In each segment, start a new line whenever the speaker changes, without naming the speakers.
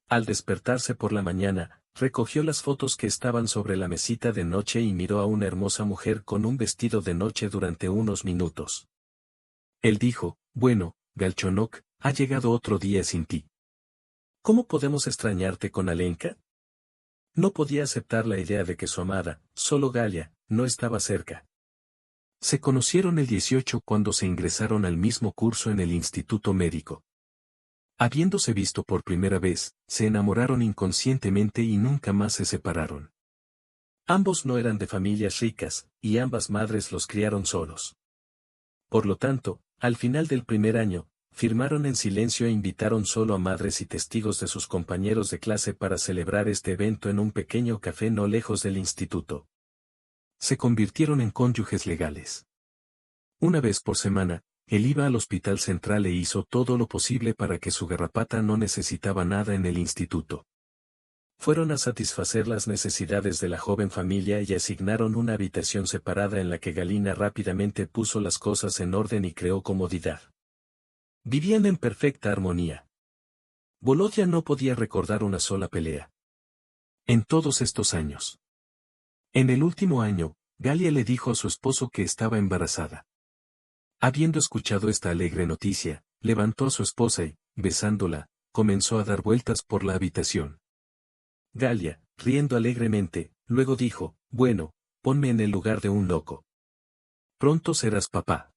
Al despertarse por la mañana, recogió las fotos que estaban sobre la mesita de noche y miró a una hermosa mujer con un vestido de noche durante unos minutos. Él dijo, bueno, Galchonok, ha llegado otro día sin ti. ¿Cómo podemos extrañarte con Alenka? No podía aceptar la idea de que su amada, solo Galia, no estaba cerca. Se conocieron el 18 cuando se ingresaron al mismo curso en el instituto médico. Habiéndose visto por primera vez, se enamoraron inconscientemente y nunca más se separaron. Ambos no eran de familias ricas, y ambas madres los criaron solos. Por lo tanto, al final del primer año, firmaron en silencio e invitaron solo a madres y testigos de sus compañeros de clase para celebrar este evento en un pequeño café no lejos del instituto. Se convirtieron en cónyuges legales. Una vez por semana, él iba al hospital central e hizo todo lo posible para que su garrapata no necesitaba nada en el instituto. Fueron a satisfacer las necesidades de la joven familia y asignaron una habitación separada en la que Galina rápidamente puso las cosas en orden y creó comodidad. Vivían en perfecta armonía. Volodya no podía recordar una sola pelea. En todos estos años. En el último año, Galia le dijo a su esposo que estaba embarazada. Habiendo escuchado esta alegre noticia, levantó a su esposa y, besándola, comenzó a dar vueltas por la habitación. Galia, riendo alegremente, luego dijo, bueno, ponme en el lugar de un loco. Pronto serás papá.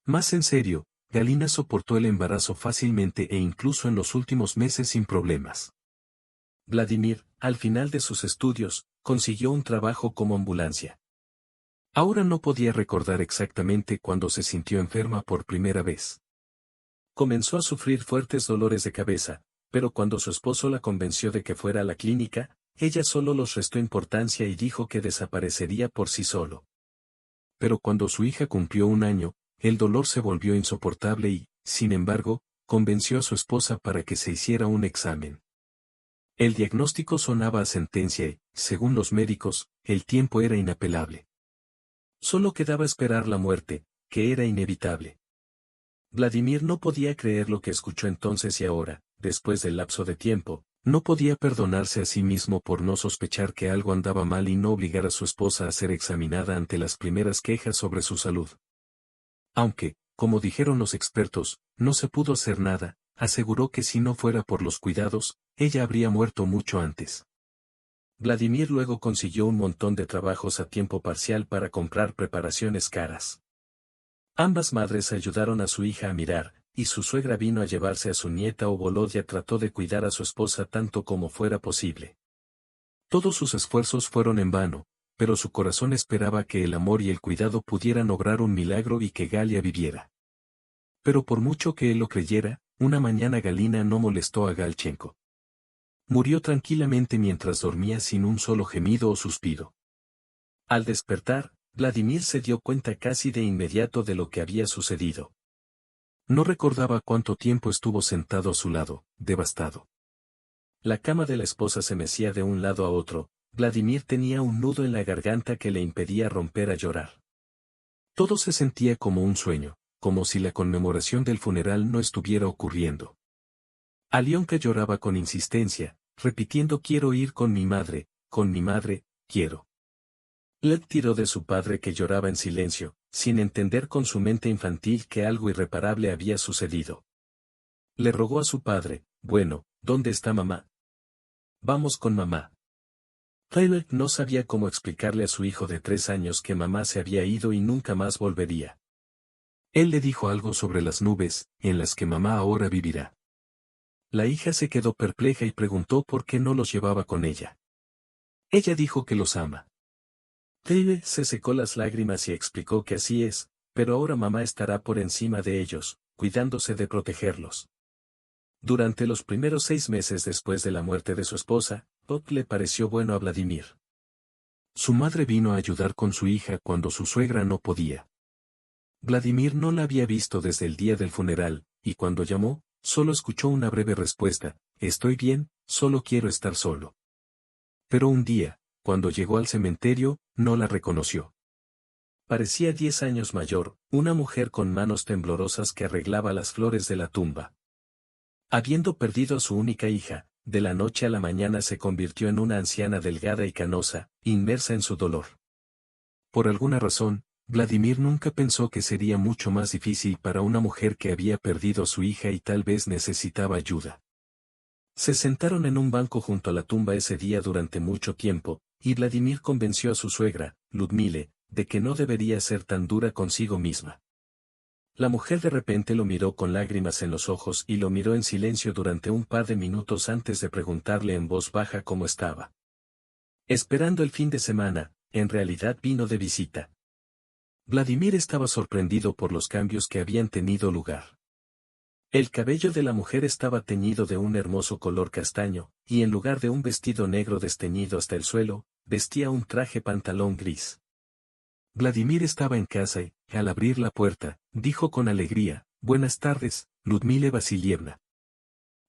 Más en serio, Galina soportó el embarazo fácilmente e incluso en los últimos meses sin problemas. Vladimir, al final de sus estudios, consiguió un trabajo como ambulancia. Ahora no podía recordar exactamente cuándo se sintió enferma por primera vez. Comenzó a sufrir fuertes dolores de cabeza, pero cuando su esposo la convenció de que fuera a la clínica, ella solo los restó importancia y dijo que desaparecería por sí solo. Pero cuando su hija cumplió un año, el dolor se volvió insoportable y, sin embargo, convenció a su esposa para que se hiciera un examen. El diagnóstico sonaba a sentencia y, según los médicos, el tiempo era inapelable. Solo quedaba esperar la muerte, que era inevitable. Vladimir no podía creer lo que escuchó entonces y ahora, después del lapso de tiempo, no podía perdonarse a sí mismo por no sospechar que algo andaba mal y no obligar a su esposa a ser examinada ante las primeras quejas sobre su salud. Aunque, como dijeron los expertos, no se pudo hacer nada, aseguró que si no fuera por los cuidados, ella habría muerto mucho antes. Vladimir luego consiguió un montón de trabajos a tiempo parcial para comprar preparaciones caras. Ambas madres ayudaron a su hija a mirar, y su suegra vino a llevarse a su nieta o Volodya trató de cuidar a su esposa tanto como fuera posible. Todos sus esfuerzos fueron en vano, pero su corazón esperaba que el amor y el cuidado pudieran lograr un milagro y que Galia viviera. Pero por mucho que él lo creyera, una mañana Galina no molestó a Galchenko. Murió tranquilamente mientras dormía sin un solo gemido o suspiro. Al despertar, Vladimir se dio cuenta casi de inmediato de lo que había sucedido. No recordaba cuánto tiempo estuvo sentado a su lado, devastado. La cama de la esposa se mecía de un lado a otro, Vladimir tenía un nudo en la garganta que le impedía romper a llorar. Todo se sentía como un sueño, como si la conmemoración del funeral no estuviera ocurriendo. Alyonka lloraba con insistencia, repitiendo quiero ir con mi madre, quiero. Led tiró de su padre que lloraba en silencio, sin entender con su mente infantil que algo irreparable había sucedido. Le rogó a su padre, bueno, ¿dónde está mamá? Vamos con mamá. Led no sabía cómo explicarle a su hijo de 3 años que mamá se había ido y nunca más volvería. Él le dijo algo sobre las nubes, en las que mamá ahora vivirá. La hija se quedó perpleja y preguntó por qué no los llevaba con ella. Ella dijo que los ama. Led se secó las lágrimas y explicó que así es, pero ahora mamá estará por encima de ellos, cuidándose de protegerlos. Durante los primeros 6 meses después de la muerte de su esposa, Tot le pareció bueno a Vladimir. Su madre vino a ayudar con su hija cuando su suegra no podía. Vladimir no la había visto desde el día del funeral, y cuando llamó, solo escuchó una breve respuesta, estoy bien, solo quiero estar solo. Pero un día, cuando llegó al cementerio, no la reconoció. Parecía 10 años mayor, una mujer con manos temblorosas que arreglaba las flores de la tumba. Habiendo perdido a su única hija, de la noche a la mañana se convirtió en una anciana delgada y canosa, inmersa en su dolor. Por alguna razón, Vladimir nunca pensó que sería mucho más difícil para una mujer que había perdido a su hija y tal vez necesitaba ayuda. Se sentaron en un banco junto a la tumba ese día durante mucho tiempo, y Vladimir convenció a su suegra, Ludmile, de que no debería ser tan dura consigo misma. La mujer de repente lo miró con lágrimas en los ojos y lo miró en silencio durante un par de minutos antes de preguntarle en voz baja cómo estaba. Esperando el fin de semana, en realidad vino de visita. Vladimir estaba sorprendido por los cambios que habían tenido lugar. El cabello de la mujer estaba teñido de un hermoso color castaño, y en lugar de un vestido negro desteñido hasta el suelo, vestía un traje pantalón gris. Vladimir estaba en casa y, al abrir la puerta, dijo con alegría, «Buenas tardes, Ludmila Vasilievna.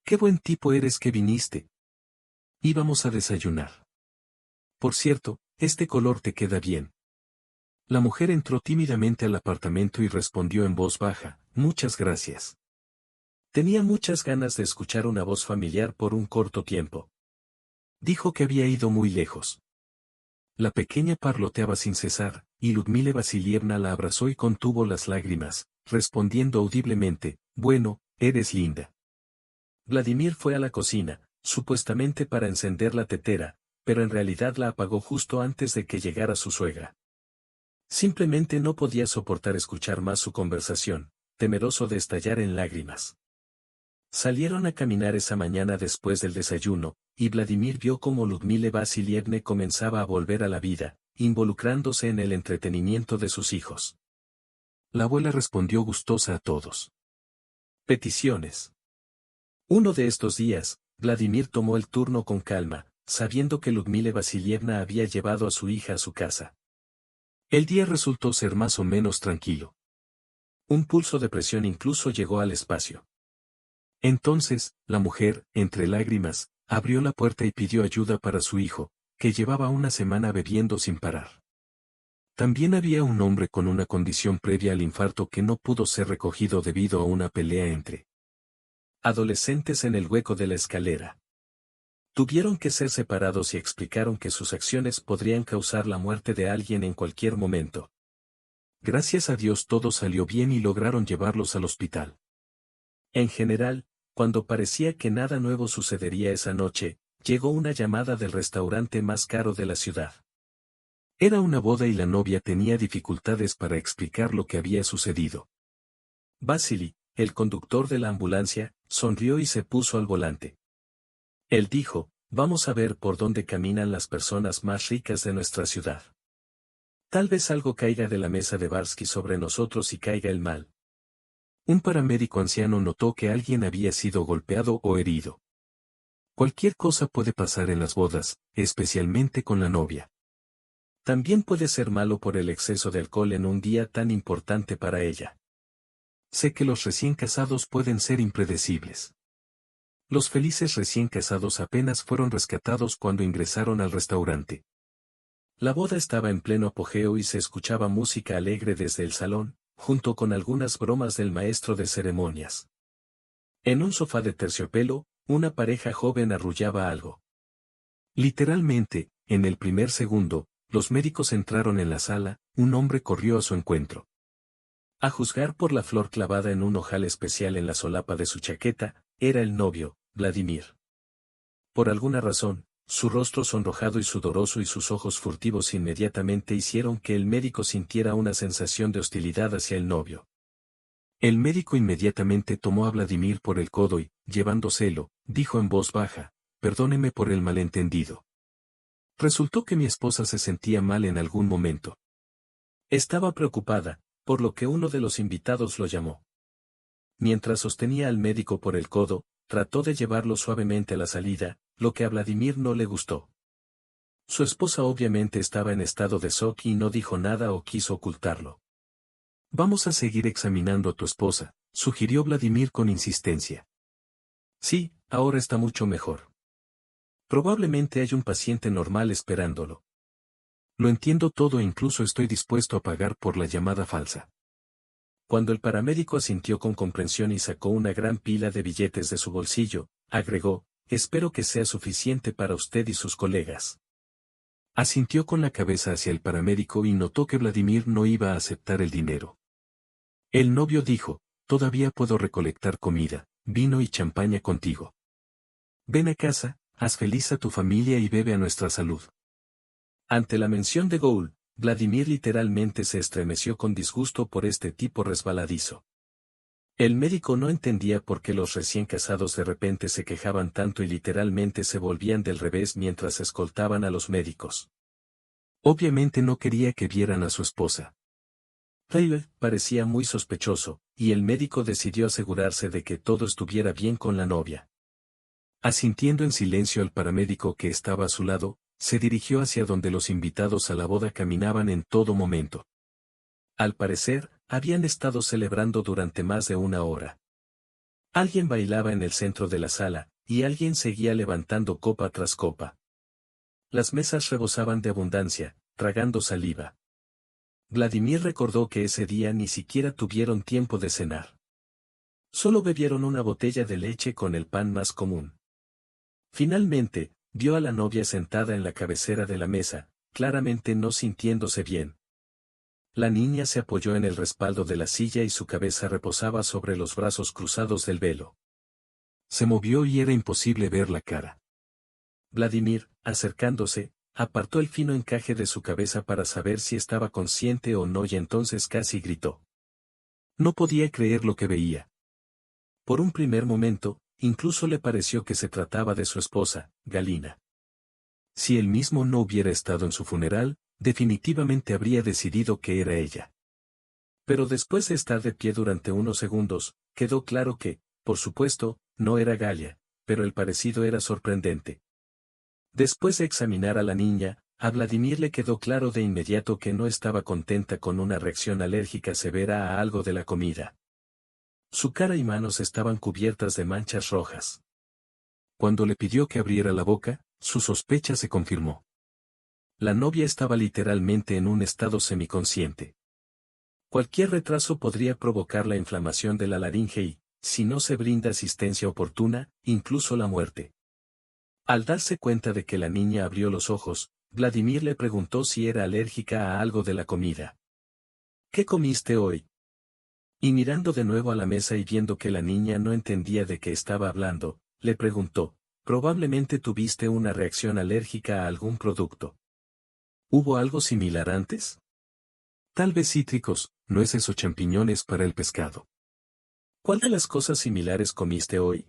Qué buen tipo eres que viniste. Íbamos a desayunar. Por cierto, este color te queda bien». La mujer entró tímidamente al apartamento y respondió en voz baja, «Muchas gracias». Tenía muchas ganas de escuchar una voz familiar por un corto tiempo. Dijo que había ido muy lejos. La pequeña parloteaba sin cesar, y Ludmila Vasilievna la abrazó y contuvo las lágrimas, respondiendo audiblemente, «Bueno, eres linda». Vladimir fue a la cocina, supuestamente para encender la tetera, pero en realidad la apagó justo antes de que llegara su suegra. Simplemente no podía soportar escuchar más su conversación, temeroso de estallar en lágrimas. Salieron a caminar esa mañana después del desayuno, y Vladimir vio cómo Ludmila Vasilievna comenzaba a volver a la vida, involucrándose en el entretenimiento de sus hijos. La abuela respondió gustosa a todos. Peticiones. Uno de estos días, Vladimir tomó el turno con calma, sabiendo que Ludmila Vasilievna había llevado a su hija a su casa. El día resultó ser más o menos tranquilo. Un pulso de presión incluso llegó al espacio. Entonces, la mujer, entre lágrimas, abrió la puerta y pidió ayuda para su hijo, que llevaba una semana bebiendo sin parar. También había un hombre con una condición previa al infarto que no pudo ser recogido debido a una pelea entre adolescentes en el hueco de la escalera. Tuvieron que ser separados y explicaron que sus acciones podrían causar la muerte de alguien en cualquier momento. Gracias a Dios todo salió bien y lograron llevarlos al hospital. En general, cuando parecía que nada nuevo sucedería esa noche, llegó una llamada del restaurante más caro de la ciudad. Era una boda y la novia tenía dificultades para explicar lo que había sucedido. Vasily, el conductor de la ambulancia, sonrió y se puso al volante. Él dijo, «Vamos a ver por dónde caminan las personas más ricas de nuestra ciudad. Tal vez algo caiga de la mesa de Barsky sobre nosotros y caiga el mal». Un paramédico anciano notó que alguien había sido golpeado o herido. Cualquier cosa puede pasar en las bodas, especialmente con la novia. También puede ser malo por el exceso de alcohol en un día tan importante para ella. Sé que los recién casados pueden ser impredecibles. Los felices recién casados apenas fueron rescatados cuando ingresaron al restaurante. La boda estaba en pleno apogeo y se escuchaba música alegre desde el salón, junto con algunas bromas del maestro de ceremonias. En un sofá de terciopelo, una pareja joven arrullaba algo. Literalmente, en el primer segundo, los médicos entraron en la sala, un hombre corrió a su encuentro. A juzgar por la flor clavada en un ojal especial en la solapa de su chaqueta, era el novio, Vladimir. Por alguna razón, su rostro sonrojado y sudoroso y sus ojos furtivos inmediatamente hicieron que el médico sintiera una sensación de hostilidad hacia el novio. El médico inmediatamente tomó a Vladimir por el codo y, llevándoselo, dijo en voz baja, «Perdóneme por el malentendido. Resultó que mi esposa se sentía mal en algún momento. Estaba preocupada, por lo que uno de los invitados lo llamó. Mientras sostenía al médico por el codo, trató de llevarlo suavemente a la salida, lo que a Vladimir no le gustó. Su esposa obviamente estaba en estado de shock y no dijo nada o quiso ocultarlo. «Vamos a seguir examinando a tu esposa», sugirió Vladimir con insistencia. «Sí, ahora está mucho mejor. Probablemente hay un paciente normal esperándolo. Lo entiendo todo e incluso estoy dispuesto a pagar por la llamada falsa». Cuando el paramédico asintió con comprensión y sacó una gran pila de billetes de su bolsillo, agregó, espero que sea suficiente para usted y sus colegas. Asintió con la cabeza hacia el paramédico y notó que Vladimir no iba a aceptar el dinero. El novio dijo, todavía puedo recolectar comida, vino y champaña contigo. Ven a casa, haz feliz a tu familia y bebe a nuestra salud. Ante la mención de Gould, Vladimir literalmente se estremeció con disgusto por este tipo resbaladizo. El médico no entendía por qué los recién casados de repente se quejaban tanto y literalmente se volvían del revés mientras escoltaban a los médicos. Obviamente no quería que vieran a su esposa. Taylor parecía muy sospechoso, y el médico decidió asegurarse de que todo estuviera bien con la novia. Asintiendo en silencio al paramédico que estaba a su lado, se dirigió hacia donde los invitados a la boda caminaban en todo momento. Al parecer, habían estado celebrando durante más de una hora. Alguien bailaba en el centro de la sala, y alguien seguía levantando copa tras copa. Las mesas rebosaban de abundancia, tragando saliva. Vladimir recordó que ese día ni siquiera tuvieron tiempo de cenar. Solo bebieron una botella de leche con el pan más común. Finalmente, vio a la novia sentada en la cabecera de la mesa, claramente no sintiéndose bien. La niña se apoyó en el respaldo de la silla y su cabeza reposaba sobre los brazos cruzados del velo. Se movió y era imposible ver la cara. Vladimir, acercándose, apartó el fino encaje de su cabeza para saber si estaba consciente o no y entonces casi gritó. No podía creer lo que veía. Por un primer momento, incluso le pareció que se trataba de su esposa, Galina. Si él mismo no hubiera estado en su funeral, definitivamente habría decidido que era ella. Pero después de estar de pie durante unos segundos, quedó claro que, por supuesto, no era Galia, pero el parecido era sorprendente. Después de examinar a la niña, a Vladimir le quedó claro de inmediato que no estaba contenta con una reacción alérgica severa a algo de la comida. Su cara y manos estaban cubiertas de manchas rojas. Cuando le pidió que abriera la boca, su sospecha se confirmó. La novia estaba literalmente en un estado semiconsciente. Cualquier retraso podría provocar la inflamación de la laringe y, si no se brinda asistencia oportuna, incluso la muerte. Al darse cuenta de que la niña abrió los ojos, Vladimir le preguntó si era alérgica a algo de la comida. ¿Qué comiste hoy? Y mirando de nuevo a la mesa y viendo que la niña no entendía de qué estaba hablando, le preguntó, probablemente tuviste una reacción alérgica a algún producto. ¿Hubo algo similar antes? Tal vez cítricos, nueces o champiñones para el pescado. ¿Cuál de las cosas similares comiste hoy?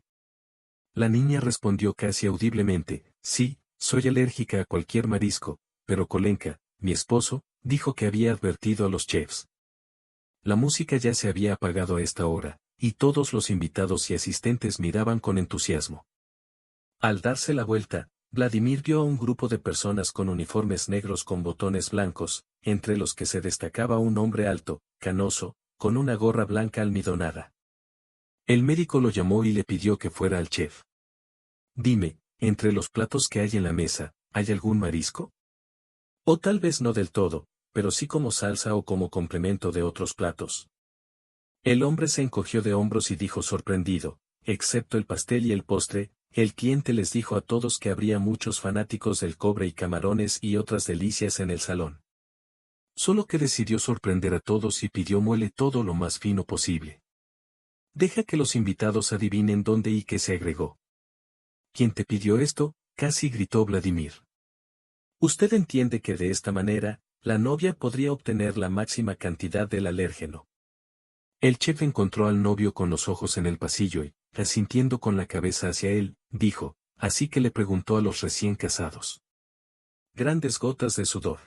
La niña respondió casi audiblemente, sí, soy alérgica a cualquier marisco, pero Kolenka, mi esposo, dijo que había advertido a los chefs. La música ya se había apagado a esta hora, y todos los invitados y asistentes miraban con entusiasmo. Al darse la vuelta, Vladimir vio a un grupo de personas con uniformes negros con botones blancos, entre los que se destacaba un hombre alto, canoso, con una gorra blanca almidonada. El médico lo llamó y le pidió que fuera al chef. Dime, entre los platos que hay en la mesa, ¿hay algún marisco? O tal vez no del todo, pero sí como salsa o como complemento de otros platos. El hombre se encogió de hombros y dijo sorprendido, excepto el pastel y el postre. El cliente les dijo a todos que habría muchos fanáticos del cobre y camarones y otras delicias en el salón. Solo que decidió sorprender a todos y pidió muele todo lo más fino posible. Deja que los invitados adivinen dónde y qué se agregó. ¿Quién te pidió esto? Casi gritó Vladimir. Usted entiende que de esta manera, la novia podría obtener la máxima cantidad del alérgeno. El chef encontró al novio con los ojos en el pasillo y, asintiendo con la cabeza hacia él, dijo, así que le preguntó a los recién casados. Grandes gotas de sudor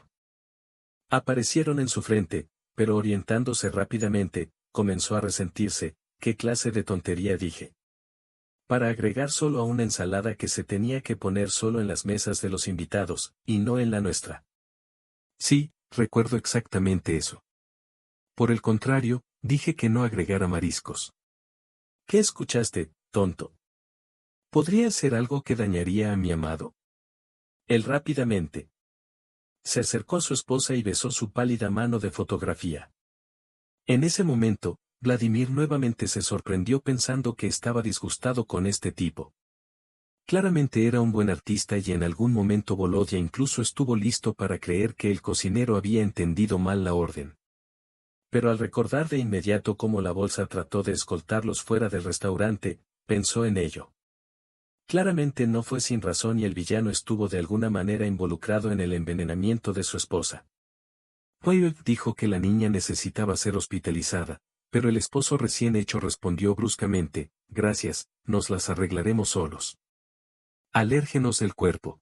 aparecieron en su frente, pero orientándose rápidamente, comenzó a resentirse. ¿Qué clase de tontería dije? Para agregar solo a una ensalada que se tenía que poner solo en las mesas de los invitados, y no en la nuestra. Sí, recuerdo exactamente eso. Por el contrario, dije que no agregara mariscos. ¿Qué escuchaste, tonto? ¿Podría ser algo que dañaría a mi amado? Él rápidamente se acercó a su esposa y besó su pálida mano de fotografía. En ese momento, Vladimir nuevamente se sorprendió pensando que estaba disgustado con este tipo. Claramente era un buen artista y en algún momento Volodya incluso estuvo listo para creer que el cocinero había entendido mal la orden. Pero al recordar de inmediato cómo la bolsa trató de escoltarlos fuera del restaurante, pensó en ello. Claramente no fue sin razón y el villano estuvo de alguna manera involucrado en el envenenamiento de su esposa. Poirot dijo que la niña necesitaba ser hospitalizada, pero el esposo recién hecho respondió bruscamente, gracias, nos las arreglaremos solos. Alérgenos del cuerpo.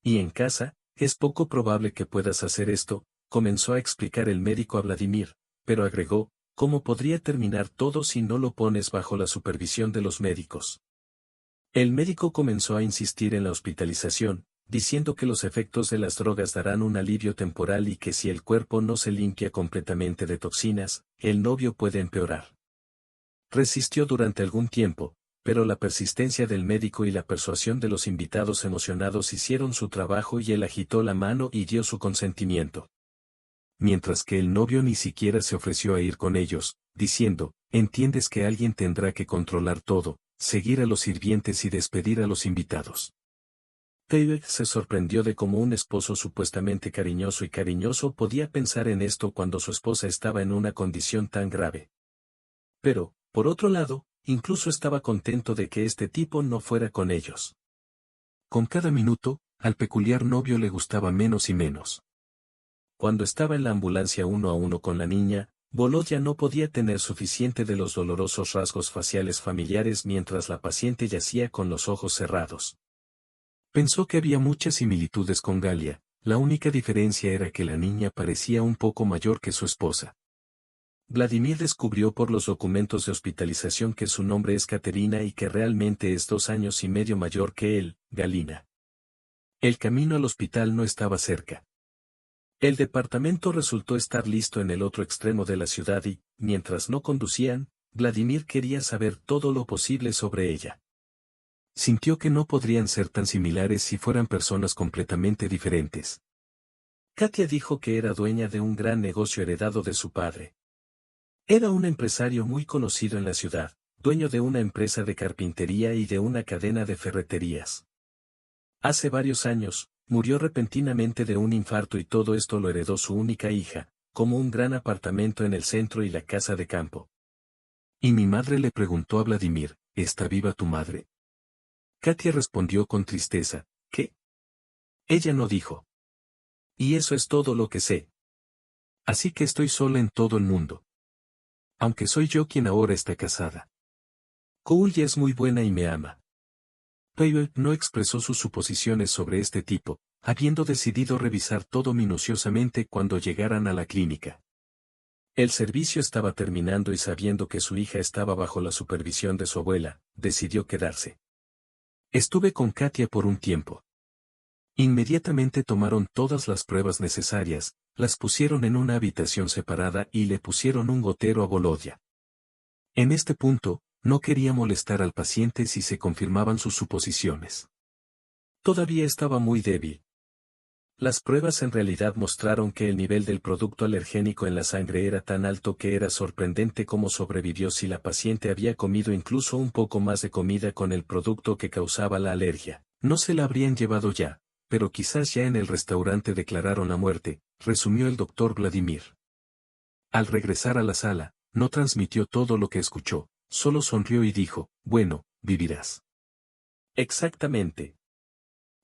Y en casa, es poco probable que puedas hacer esto, comenzó a explicar el médico a Vladimir, pero agregó, ¿cómo podría terminar todo si no lo pones bajo la supervisión de los médicos? El médico comenzó a insistir en la hospitalización, diciendo que los efectos de las drogas darán un alivio temporal y que si el cuerpo no se limpia completamente de toxinas, el novio puede empeorar. Resistió durante algún tiempo, pero la persistencia del médico y la persuasión de los invitados emocionados hicieron su trabajo y él agitó la mano y dio su consentimiento. Mientras que el novio ni siquiera se ofreció a ir con ellos, diciendo, entiendes que alguien tendrá que controlar todo, seguir a los sirvientes y despedir a los invitados. Taylor se sorprendió de cómo un esposo supuestamente cariñoso podía pensar en esto cuando su esposa estaba en una condición tan grave. Pero, por otro lado, incluso estaba contento de que este tipo no fuera con ellos. Con cada minuto, al peculiar novio le gustaba menos y menos. Cuando estaba en la ambulancia uno a uno con la niña, Volodya no podía tener suficiente de los dolorosos rasgos faciales familiares mientras la paciente yacía con los ojos cerrados. Pensó que había muchas similitudes con Galia, la única diferencia era que la niña parecía un poco mayor que su esposa. Vladimir descubrió por los documentos de hospitalización que su nombre es Caterina y que realmente es 2 años y medio mayor que él, Galina. El camino al hospital no estaba cerca. El departamento resultó estar listo en el otro extremo de la ciudad y, mientras no conducían, Vladimir quería saber todo lo posible sobre ella. Sintió que no podrían ser tan similares si fueran personas completamente diferentes. Katia dijo que era dueña de un gran negocio heredado de su padre. Era un empresario muy conocido en la ciudad, dueño de una empresa de carpintería y de una cadena de ferreterías. Hace varios años, murió repentinamente de un infarto y todo esto lo heredó su única hija, como un gran apartamento en el centro y la casa de campo. Y mi madre le preguntó a Vladimir, ¿está viva tu madre? Katia respondió con tristeza, ¿qué? Ella no dijo. Y eso es todo lo que sé. Así que estoy sola en todo el mundo. Aunque soy yo quien ahora está casada. Koulya es muy buena y me ama. Pavel no expresó sus suposiciones sobre este tipo, habiendo decidido revisar todo minuciosamente cuando llegaran a la clínica. El servicio estaba terminando y sabiendo que su hija estaba bajo la supervisión de su abuela, decidió quedarse. Estuve con Katia por un tiempo. Inmediatamente tomaron todas las pruebas necesarias, las pusieron en una habitación separada y le pusieron un gotero a Volodya. En este punto, no quería molestar al paciente si se confirmaban sus suposiciones. Todavía estaba muy débil. Las pruebas en realidad mostraron que el nivel del producto alergénico en la sangre era tan alto que era sorprendente cómo sobrevivió si la paciente había comido incluso un poco más de comida con el producto que causaba la alergia. No se la habrían llevado ya, pero quizás ya en el restaurante declararon la muerte, resumió el doctor Vladimir. Al regresar a la sala, no transmitió todo lo que escuchó, solo sonrió y dijo, bueno, vivirás. Exactamente.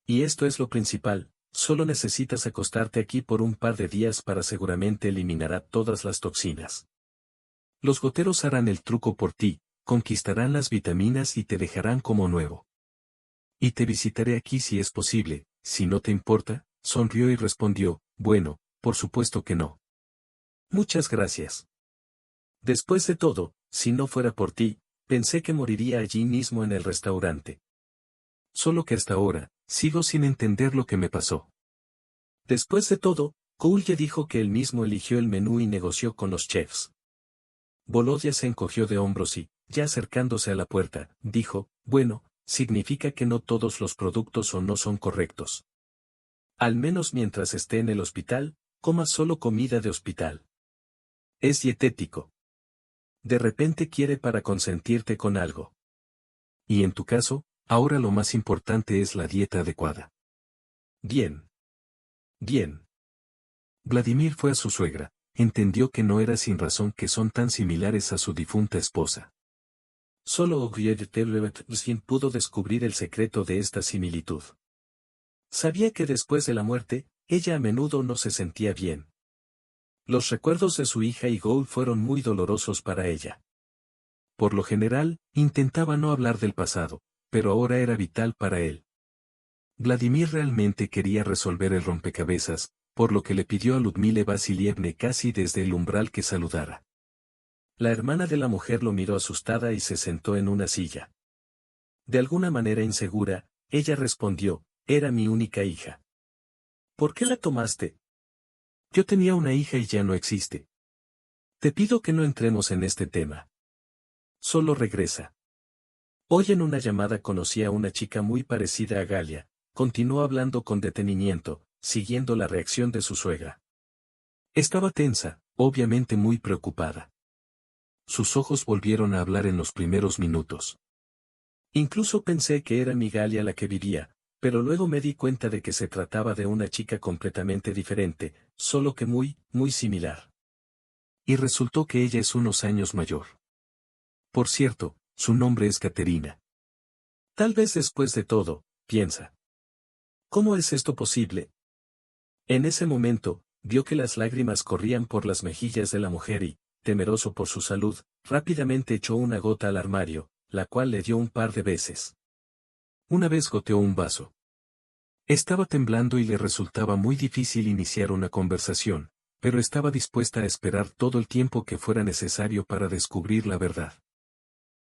Y esto es lo principal. Solo necesitas acostarte aquí por un par de días para seguramente eliminará todas las toxinas. Los goteros harán el truco por ti, conquistarán las vitaminas y te dejarán como nuevo. Y te visitaré aquí si es posible, si no te importa, sonrió y respondió, bueno, por supuesto que no. Muchas gracias. Después de todo, si no fuera por ti, pensé que moriría allí mismo en el restaurante. Solo que hasta ahora, sigo sin entender lo que me pasó. Después de todo, Koulya dijo que él mismo eligió el menú y negoció con los chefs. Volodya se encogió de hombros y, ya acercándose a la puerta, dijo, bueno, significa que no todos los productos o no son correctos. Al menos mientras esté en el hospital, coma solo comida de hospital. Es dietético. De repente quiere para consentirte con algo. Y en tu caso, Ahora lo más importante es la dieta adecuada. Bien. Bien. Vladimir fue a su suegra, entendió que no era sin razón que son tan similares a su difunta esposa. Solo Ogyev pudo descubrir el secreto de esta similitud. Sabía que después de la muerte, ella a menudo no se sentía bien. Los recuerdos de su hija y Gould fueron muy dolorosos para ella. Por lo general, intentaba no hablar del pasado, pero ahora era vital para él. Vladimir realmente quería resolver el rompecabezas, por lo que le pidió a Ludmila Vasilievna casi desde el umbral que saludara. La hermana de la mujer lo miró asustada y se sentó en una silla. De alguna manera insegura, ella respondió, era mi única hija. ¿Por qué la tomaste? Yo tenía una hija y ya no existe. Te pido que no entremos en este tema. Solo regresa. Hoy en una llamada conocí a una chica muy parecida a Galia, continuó hablando con detenimiento, siguiendo la reacción de su suegra. Estaba tensa, obviamente muy preocupada. Sus ojos volvieron a hablar en los primeros minutos. Incluso pensé que era mi Galia la que vivía, pero luego me di cuenta de que se trataba de una chica completamente diferente, solo que muy similar. Y resultó que ella es unos años mayor. Por cierto, su nombre es Caterina. Tal vez después de todo, piensa. ¿Cómo es esto posible? En ese momento, vio que las lágrimas corrían por las mejillas de la mujer y, temeroso por su salud, rápidamente echó una gota al armario, la cual le dio un par de veces. Una vez goteó un vaso. Estaba temblando y le resultaba muy difícil iniciar una conversación, pero estaba dispuesta a esperar todo el tiempo que fuera necesario para descubrir la verdad.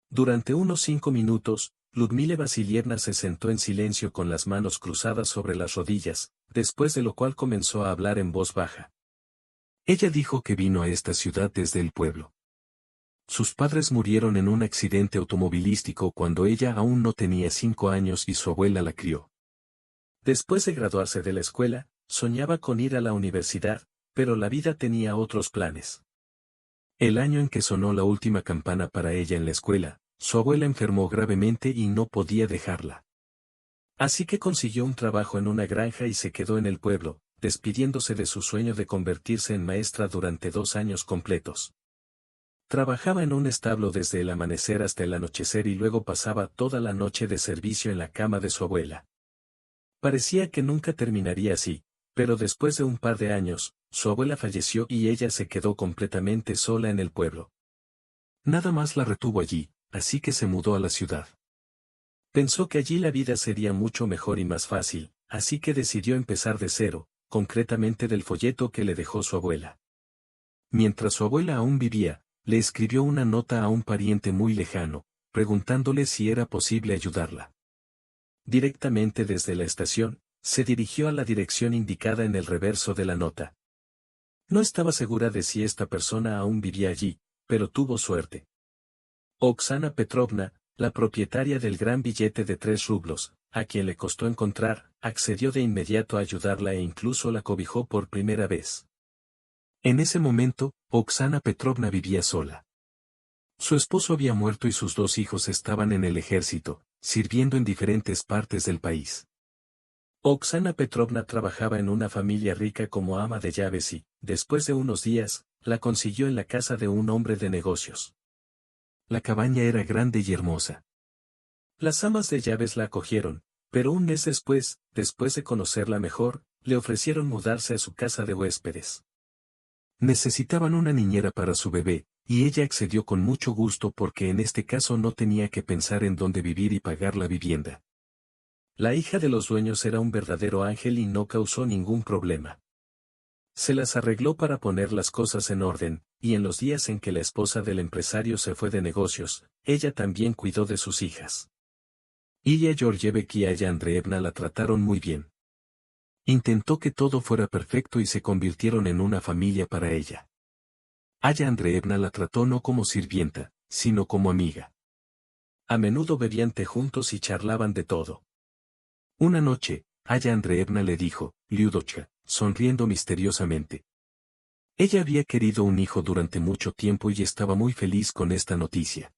Durante unos 5 minutos, Ludmila Vasilievna se sentó en silencio con las manos cruzadas sobre las rodillas, después de lo cual comenzó a hablar en voz baja. Ella dijo que vino a esta ciudad desde el pueblo. Sus padres murieron en un accidente automovilístico cuando ella aún no tenía 5 años y su abuela la crió. Después de graduarse de la escuela, soñaba con ir a la universidad, pero la vida tenía otros planes. El año en que sonó la última campana para ella en la escuela, su abuela enfermó gravemente y no podía dejarla. Así que consiguió un trabajo en una granja y se quedó en el pueblo, despidiéndose de su sueño de convertirse en maestra durante 2 años completos. Trabajaba en un establo desde el amanecer hasta el anochecer y luego pasaba toda la noche de servicio en la cama de su abuela. Parecía que nunca terminaría así, pero después de un par de años, su abuela falleció y ella se quedó completamente sola en el pueblo. Nada más la retuvo allí, así que se mudó a la ciudad. Pensó que allí la vida sería mucho mejor y más fácil, así que decidió empezar de cero, concretamente del folleto que le dejó su abuela. Mientras su abuela aún vivía, le escribió una nota a un pariente muy lejano, preguntándole si era posible ayudarla. Directamente desde la estación, se dirigió a la dirección indicada en el reverso de la nota. No estaba segura de si esta persona aún vivía allí, pero tuvo suerte. Oksana Petrovna, la propietaria del gran billete de 3 rublos, a quien le costó encontrar, accedió de inmediato a ayudarla e incluso la cobijó por primera vez. En ese momento, Oksana Petrovna vivía sola. Su esposo había muerto y sus 2 hijos estaban en el ejército, sirviendo en diferentes partes del país. Oksana Petrovna trabajaba en una familia rica como ama de llaves y, después de unos días, la consiguió en la casa de un hombre de negocios. La cabaña era grande y hermosa. Las amas de llaves la acogieron, pero un mes después de conocerla mejor, le ofrecieron mudarse a su casa de huéspedes. Necesitaban una niñera para su bebé, y ella accedió con mucho gusto porque en este caso no tenía que pensar en dónde vivir y pagar la vivienda. La hija de los dueños era un verdadero ángel y no causó ningún problema. Se las arregló para poner las cosas en orden, y en los días en que la esposa del empresario se fue de negocios, ella también cuidó de sus hijas. Ilya Georgievich y Aya Andreevna la trataron muy bien. Intentó que todo fuera perfecto y se convirtieron en una familia para ella. Aya Andreevna la trató no como sirvienta, sino como amiga. A menudo bebían té juntos y charlaban de todo. Una noche, Aya Andreevna le dijo, Lyudotcha, sonriendo misteriosamente. Ella había querido un hijo durante mucho tiempo y estaba muy feliz con esta noticia.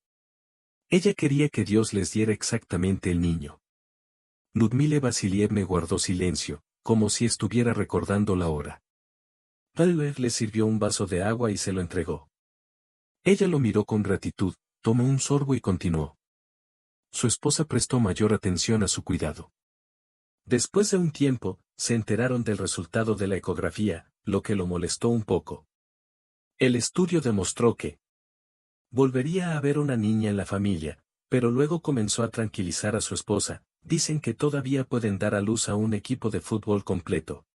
Ella quería que Dios les diera exactamente el niño. Ludmila Vasilievna guardó silencio, como si estuviera recordando la hora. Pavel le sirvió un vaso de agua y se lo entregó. Ella lo miró con gratitud, tomó un sorbo y continuó. Su esposa prestó mayor atención a su cuidado. Después de un tiempo, se enteraron del resultado de la ecografía, lo que lo molestó un poco. El estudio demostró que volvería a haber una niña en la familia, pero luego comenzó a tranquilizar a su esposa. Dicen que todavía pueden dar a luz a un equipo de fútbol completo.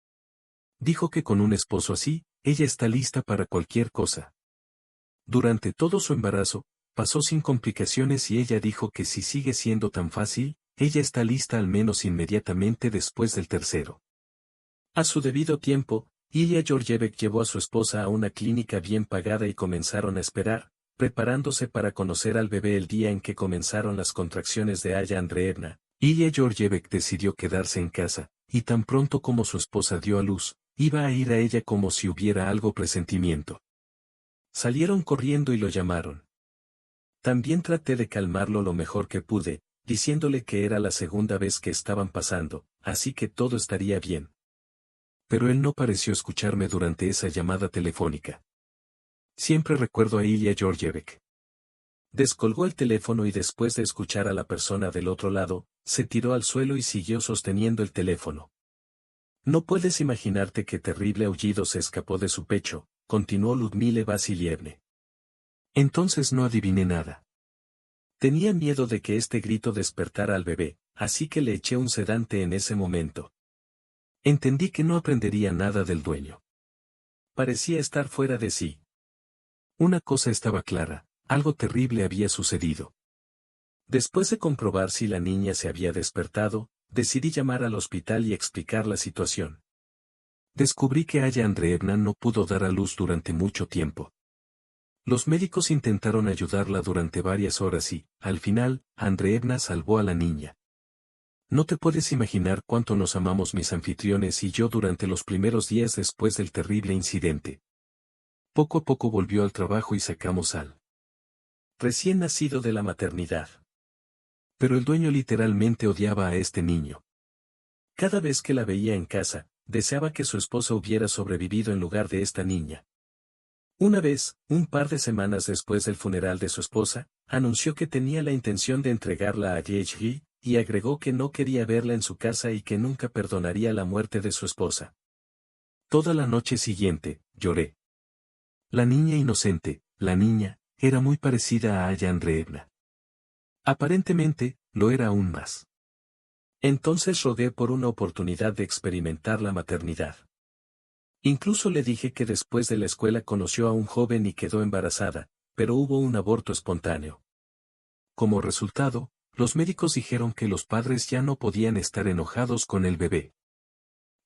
Dijo que con un esposo así, ella está lista para cualquier cosa. Durante todo su embarazo, pasó sin complicaciones y ella dijo que si sigue siendo tan fácil, ella está lista al menos inmediatamente después del tercero. A su debido tiempo, Ilya Georgievich llevó a su esposa a una clínica bien pagada y comenzaron a esperar, preparándose para conocer al bebé el día en que comenzaron las contracciones de Aya Andreevna. Ilya Georgievich decidió quedarse en casa, y tan pronto como su esposa dio a luz, iba a ir a ella como si hubiera algo presentimiento. Salieron corriendo y lo llamaron. También traté de calmarlo lo mejor que pude, diciéndole que era la segunda vez que estaban pasando, así que todo estaría bien. Pero él no pareció escucharme durante esa llamada telefónica. Siempre recuerdo a Ilya Georgievich. Descolgó el teléfono y después de escuchar a la persona del otro lado, se tiró al suelo y siguió sosteniendo el teléfono. No puedes imaginarte qué terrible aullido se escapó de su pecho, continuó Ludmila Vasilievna. Entonces no adiviné nada. Tenía miedo de que este grito despertara al bebé, así que le eché un sedante en ese momento. Entendí que no aprendería nada del dueño. Parecía estar fuera de sí. Una cosa estaba clara, algo terrible había sucedido. Después de comprobar si la niña se había despertado, decidí llamar al hospital y explicar la situación. Descubrí que Aya Andreevna no pudo dar a luz durante mucho tiempo. Los médicos intentaron ayudarla durante varias horas y, al final, Andreevna salvó a la niña. No te puedes imaginar cuánto nos amamos mis anfitriones y yo durante los primeros días después del terrible incidente. Poco a poco volvió al trabajo y sacamos al recién nacido de la maternidad. Pero el dueño literalmente odiaba a este niño. Cada vez que la veía en casa, deseaba que su esposa hubiera sobrevivido en lugar de esta niña. Una vez, un par de semanas después del funeral de su esposa, anunció que tenía la intención de entregarla a Yeji, y agregó que no quería verla en su casa y que nunca perdonaría la muerte de su esposa. Toda la noche siguiente, lloré. La niña inocente, la niña, era muy parecida a Aya Andreevna. Aparentemente, lo era aún más. Entonces rogué por una oportunidad de experimentar la maternidad. Incluso le dije que después de la escuela conoció a un joven y quedó embarazada, pero hubo un aborto espontáneo. Como resultado, los médicos dijeron que los padres ya no podían estar enojados con el bebé.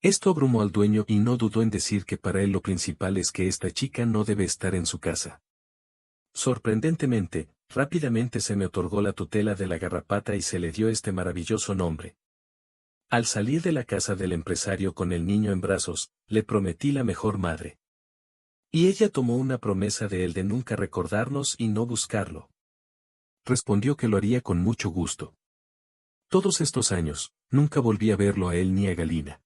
Esto abrumó al dueño y no dudó en decir que para él lo principal es que esta chica no debe estar en su casa. Sorprendentemente, rápidamente se me otorgó la tutela de la garrapata y se le dio este maravilloso nombre. Al salir de la casa del empresario con el niño en brazos, le prometí la mejor madre. Y ella tomó una promesa de él de nunca recordarnos y no buscarlo. Respondió que lo haría con mucho gusto. Todos estos años, nunca volví a verlo a él ni a Galina.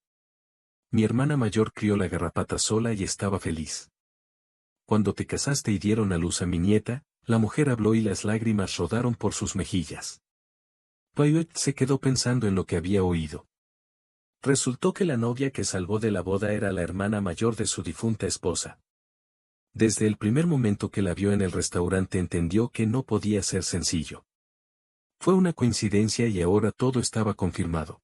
Mi hermana mayor crió la garrapata sola y estaba feliz. Cuando te casaste y dieron a luz a mi nieta, la mujer habló y las lágrimas rodaron por sus mejillas. Payet se quedó pensando en lo que había oído. Resultó que la novia que salvó de la boda era la hermana mayor de su difunta esposa. Desde el primer momento que la vio en el restaurante entendió que no podía ser sencillo. Fue una coincidencia y ahora todo estaba confirmado.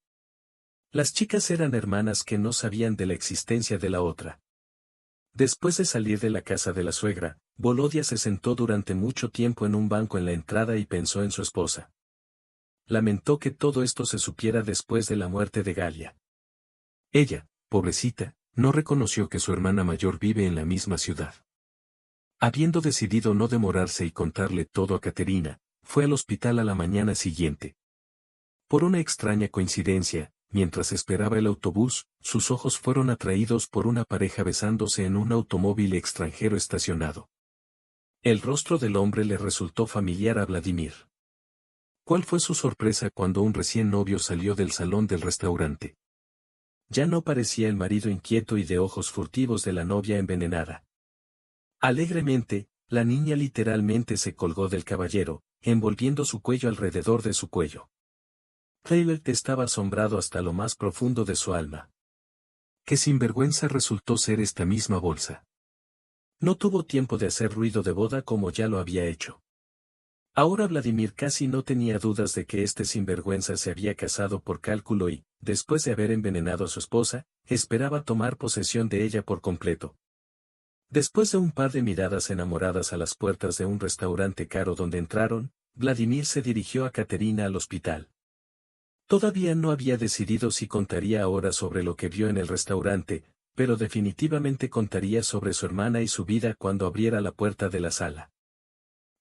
Las chicas eran hermanas que no sabían de la existencia de la otra. Después de salir de la casa de la suegra, Volodia se sentó durante mucho tiempo en un banco en la entrada y pensó en su esposa. Lamentó que todo esto se supiera después de la muerte de Galia. Ella, pobrecita, no reconoció que su hermana mayor vive en la misma ciudad. Habiendo decidido no demorarse y contarle todo a Caterina, fue al hospital a la mañana siguiente. Por una extraña coincidencia, mientras esperaba el autobús, sus ojos fueron atraídos por una pareja besándose en un automóvil extranjero estacionado. El rostro del hombre le resultó familiar a Vladimir. ¿Cuál fue su sorpresa cuando un recién novio salió del salón del restaurante? Ya no parecía el marido inquieto y de ojos furtivos de la novia envenenada. Alegremente, la niña literalmente se colgó del caballero, envolviendo su cuello alrededor de su cuello. Taylor estaba asombrado hasta lo más profundo de su alma. Qué sinvergüenza resultó ser esta misma bolsa. No tuvo tiempo de hacer ruido de boda como ya lo había hecho. Ahora Vladimir casi no tenía dudas de que este sinvergüenza se había casado por cálculo y, después de haber envenenado a su esposa, esperaba tomar posesión de ella por completo. Después de un par de miradas enamoradas a las puertas de un restaurante caro donde entraron, Vladimir se dirigió a Caterina al hospital. Todavía no había decidido si contaría ahora sobre lo que vio en el restaurante, pero definitivamente contaría sobre su hermana y su vida cuando abriera la puerta de la sala.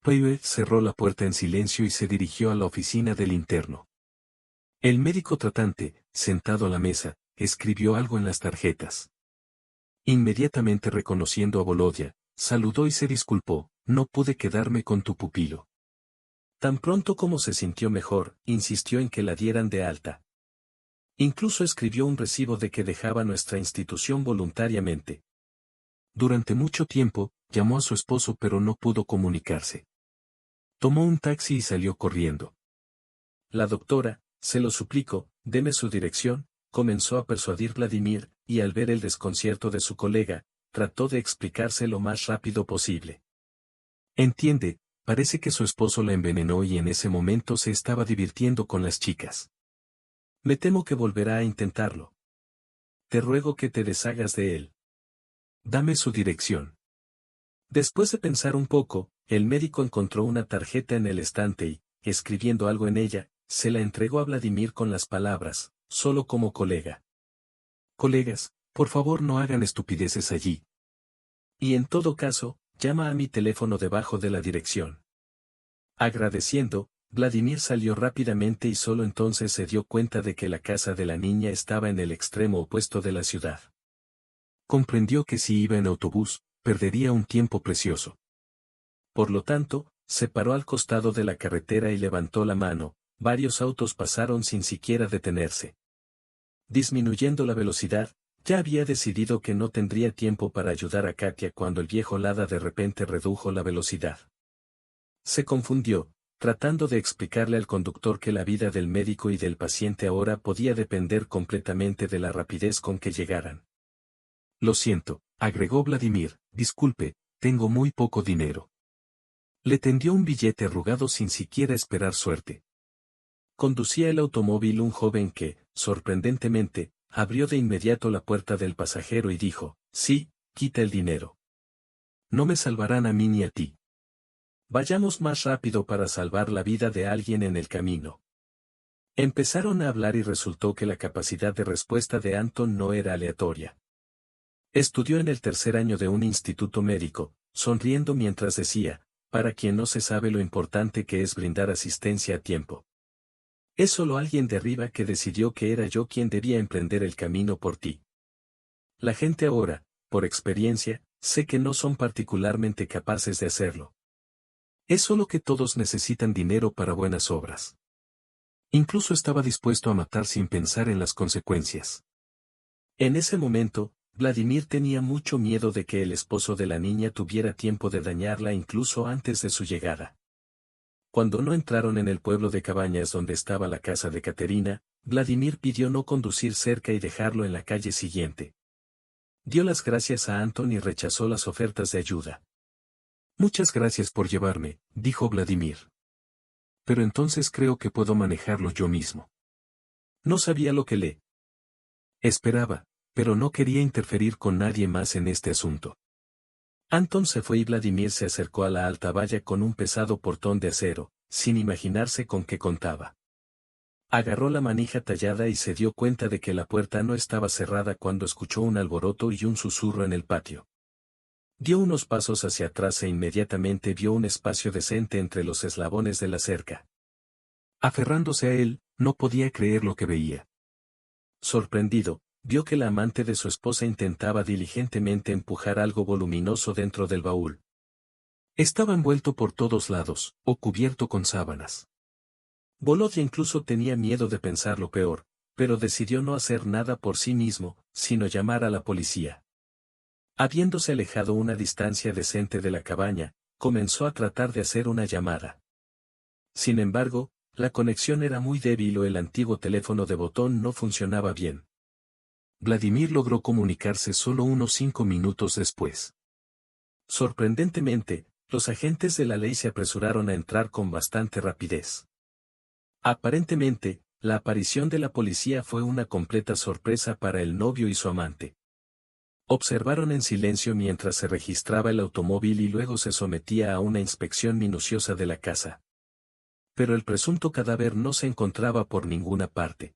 Pavel cerró la puerta en silencio y se dirigió a la oficina del interno. El médico tratante, sentado a la mesa, escribió algo en las tarjetas. Inmediatamente reconociendo a Volodya, saludó y se disculpó, no pude quedarme con tu pupilo. Tan pronto como se sintió mejor, insistió en que la dieran de alta. Incluso escribió un recibo de que dejaba nuestra institución voluntariamente. Durante mucho tiempo, llamó a su esposo pero no pudo comunicarse. Tomó un taxi y salió corriendo. La doctora, se lo suplico, deme su dirección, comenzó a persuadir Vladimir, y al ver el desconcierto de su colega, trató de explicarse lo más rápido posible. Entiende, parece que su esposo la envenenó y en ese momento se estaba divirtiendo con las chicas. Me temo que volverá a intentarlo. Te ruego que te deshagas de él. Dame su dirección. Después de pensar un poco, el médico encontró una tarjeta en el estante y, escribiendo algo en ella, se la entregó a Vladimir con las palabras, solo como colega. Colegas, por favor no hagan estupideces allí. Y en todo caso, llama a mi teléfono debajo de la dirección. Agradeciendo, Vladimir salió rápidamente y solo entonces se dio cuenta de que la casa de la niña estaba en el extremo opuesto de la ciudad. Comprendió que si iba en autobús, perdería un tiempo precioso. Por lo tanto, se paró al costado de la carretera y levantó la mano, varios autos pasaron sin siquiera detenerse. Disminuyendo la velocidad, ya había decidido que no tendría tiempo para ayudar a Katia cuando el viejo Lada de repente redujo la velocidad. Se confundió, tratando de explicarle al conductor que la vida del médico y del paciente ahora podía depender completamente de la rapidez con que llegaran. Lo siento, agregó Vladimir, disculpe, tengo muy poco dinero. Le tendió un billete arrugado sin siquiera esperar suerte. Conducía el automóvil un joven que, sorprendentemente, abrió de inmediato la puerta del pasajero y dijo, sí, quita el dinero. No me salvarán a mí ni a ti. Vayamos más rápido para salvar la vida de alguien en el camino. Empezaron a hablar y resultó que la capacidad de respuesta de Anton no era aleatoria. Estudió en el tercer año de un instituto médico, sonriendo mientras decía, para quien no se sabe lo importante que es brindar asistencia a tiempo. Es solo alguien de arriba que decidió que era yo quien debía emprender el camino por ti. La gente ahora, por experiencia, sé que no son particularmente capaces de hacerlo. Es solo que todos necesitan dinero para buenas obras. Incluso estaba dispuesto a matar sin pensar en las consecuencias. En ese momento, Vladimir tenía mucho miedo de que el esposo de la niña tuviera tiempo de dañarla incluso antes de su llegada. Cuando no entraron en el pueblo de Cabañas donde estaba la casa de Caterina, Vladimir pidió no conducir cerca y dejarlo en la calle siguiente. Dio las gracias a Anton y rechazó las ofertas de ayuda. Muchas gracias por llevarme, dijo Vladimir. Pero entonces creo que puedo manejarlo yo mismo. No sabía lo que le esperaba, pero no quería interferir con nadie más en este asunto. Anton se fue y Vladimir se acercó a la alta valla con un pesado portón de acero, sin imaginarse con qué contaba. Agarró la manija tallada y se dio cuenta de que la puerta no estaba cerrada cuando escuchó un alboroto y un susurro en el patio. Dio unos pasos hacia atrás e inmediatamente vio un espacio decente entre los eslabones de la cerca. Aferrándose a él, no podía creer lo que veía. Sorprendido, vio que la amante de su esposa intentaba diligentemente empujar algo voluminoso dentro del baúl. Estaba envuelto por todos lados, o cubierto con sábanas. Volodya incluso tenía miedo de pensar lo peor, pero decidió no hacer nada por sí mismo, sino llamar a la policía. Habiéndose alejado una distancia decente de la cabaña, comenzó a tratar de hacer una llamada. Sin embargo, la conexión era muy débil o el antiguo teléfono de botón no funcionaba bien. Vladimir logró comunicarse solo unos 5 minutos después. Sorprendentemente, los agentes de la ley se apresuraron a entrar con bastante rapidez. Aparentemente, la aparición de la policía fue una completa sorpresa para el novio y su amante. Observaron en silencio mientras se registraba el automóvil y luego se sometía a una inspección minuciosa de la casa. Pero el presunto cadáver no se encontraba por ninguna parte.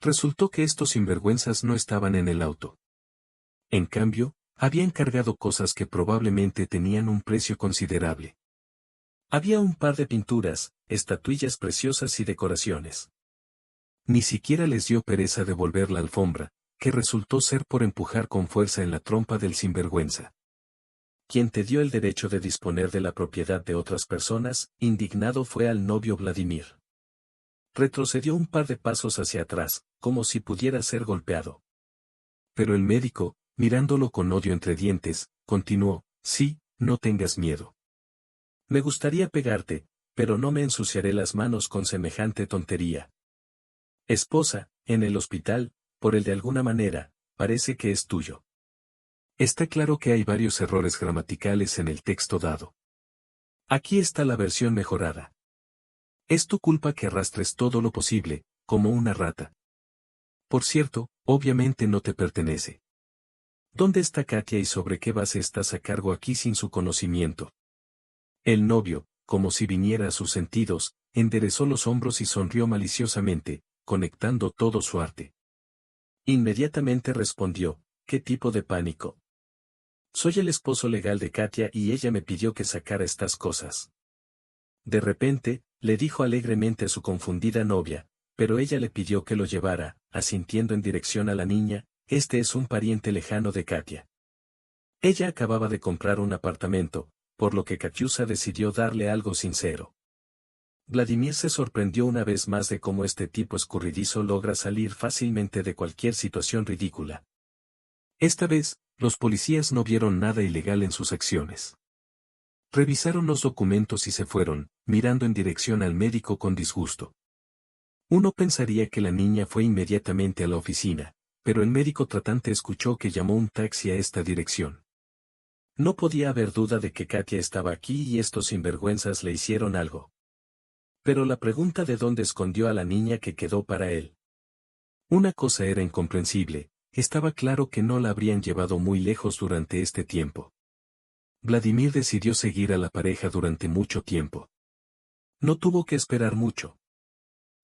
Resultó que estos sinvergüenzas no estaban en el auto. En cambio, habían cargado cosas que probablemente tenían un precio considerable. Había un par de pinturas, estatuillas preciosas y decoraciones. Ni siquiera les dio pereza devolver la alfombra, que resultó ser por empujar con fuerza en la trompa del sinvergüenza. Quien te dio el derecho de disponer de la propiedad de otras personas, indignado fue al novio Vladimir. Retrocedió un par de pasos hacia atrás, como si pudiera ser golpeado. Pero el médico, mirándolo con odio entre dientes, continuó, sí, no tengas miedo. Me gustaría pegarte, pero no me ensuciaré las manos con semejante tontería. Esposa, en el hospital, por el de alguna manera, parece que es tuyo. Está claro que hay varios errores gramaticales en el texto dado. Aquí está la versión mejorada. Es tu culpa que arrastres todo lo posible, como una rata. Por cierto, obviamente no te pertenece. ¿Dónde está Katia y sobre qué base estás a cargo aquí sin su conocimiento? El novio, como si viniera a sus sentidos, enderezó los hombros y sonrió maliciosamente, conectando todo su arte. Inmediatamente respondió, ¿qué tipo de pánico? Soy el esposo legal de Katia y ella me pidió que sacara estas cosas. De repente, le dijo alegremente a su confundida novia, pero ella le pidió que lo llevara, asintiendo en dirección a la niña, este es un pariente lejano de Katia. Ella acababa de comprar un apartamento, por lo que Katyusa decidió darle algo sincero. Vladimir se sorprendió una vez más de cómo este tipo escurridizo logra salir fácilmente de cualquier situación ridícula. Esta vez, los policías no vieron nada ilegal en sus acciones. Revisaron los documentos y se fueron, mirando en dirección al médico con disgusto. Uno pensaría que la niña fue inmediatamente a la oficina, pero el médico tratante escuchó que llamó un taxi a esta dirección. No podía haber duda de que Katia estaba aquí y estos sinvergüenzas le hicieron algo. Pero la pregunta de dónde escondió a la niña que quedó para él. Una cosa era incomprensible, estaba claro que no la habrían llevado muy lejos durante este tiempo. Vladimir decidió seguir a la pareja durante mucho tiempo. No tuvo que esperar mucho.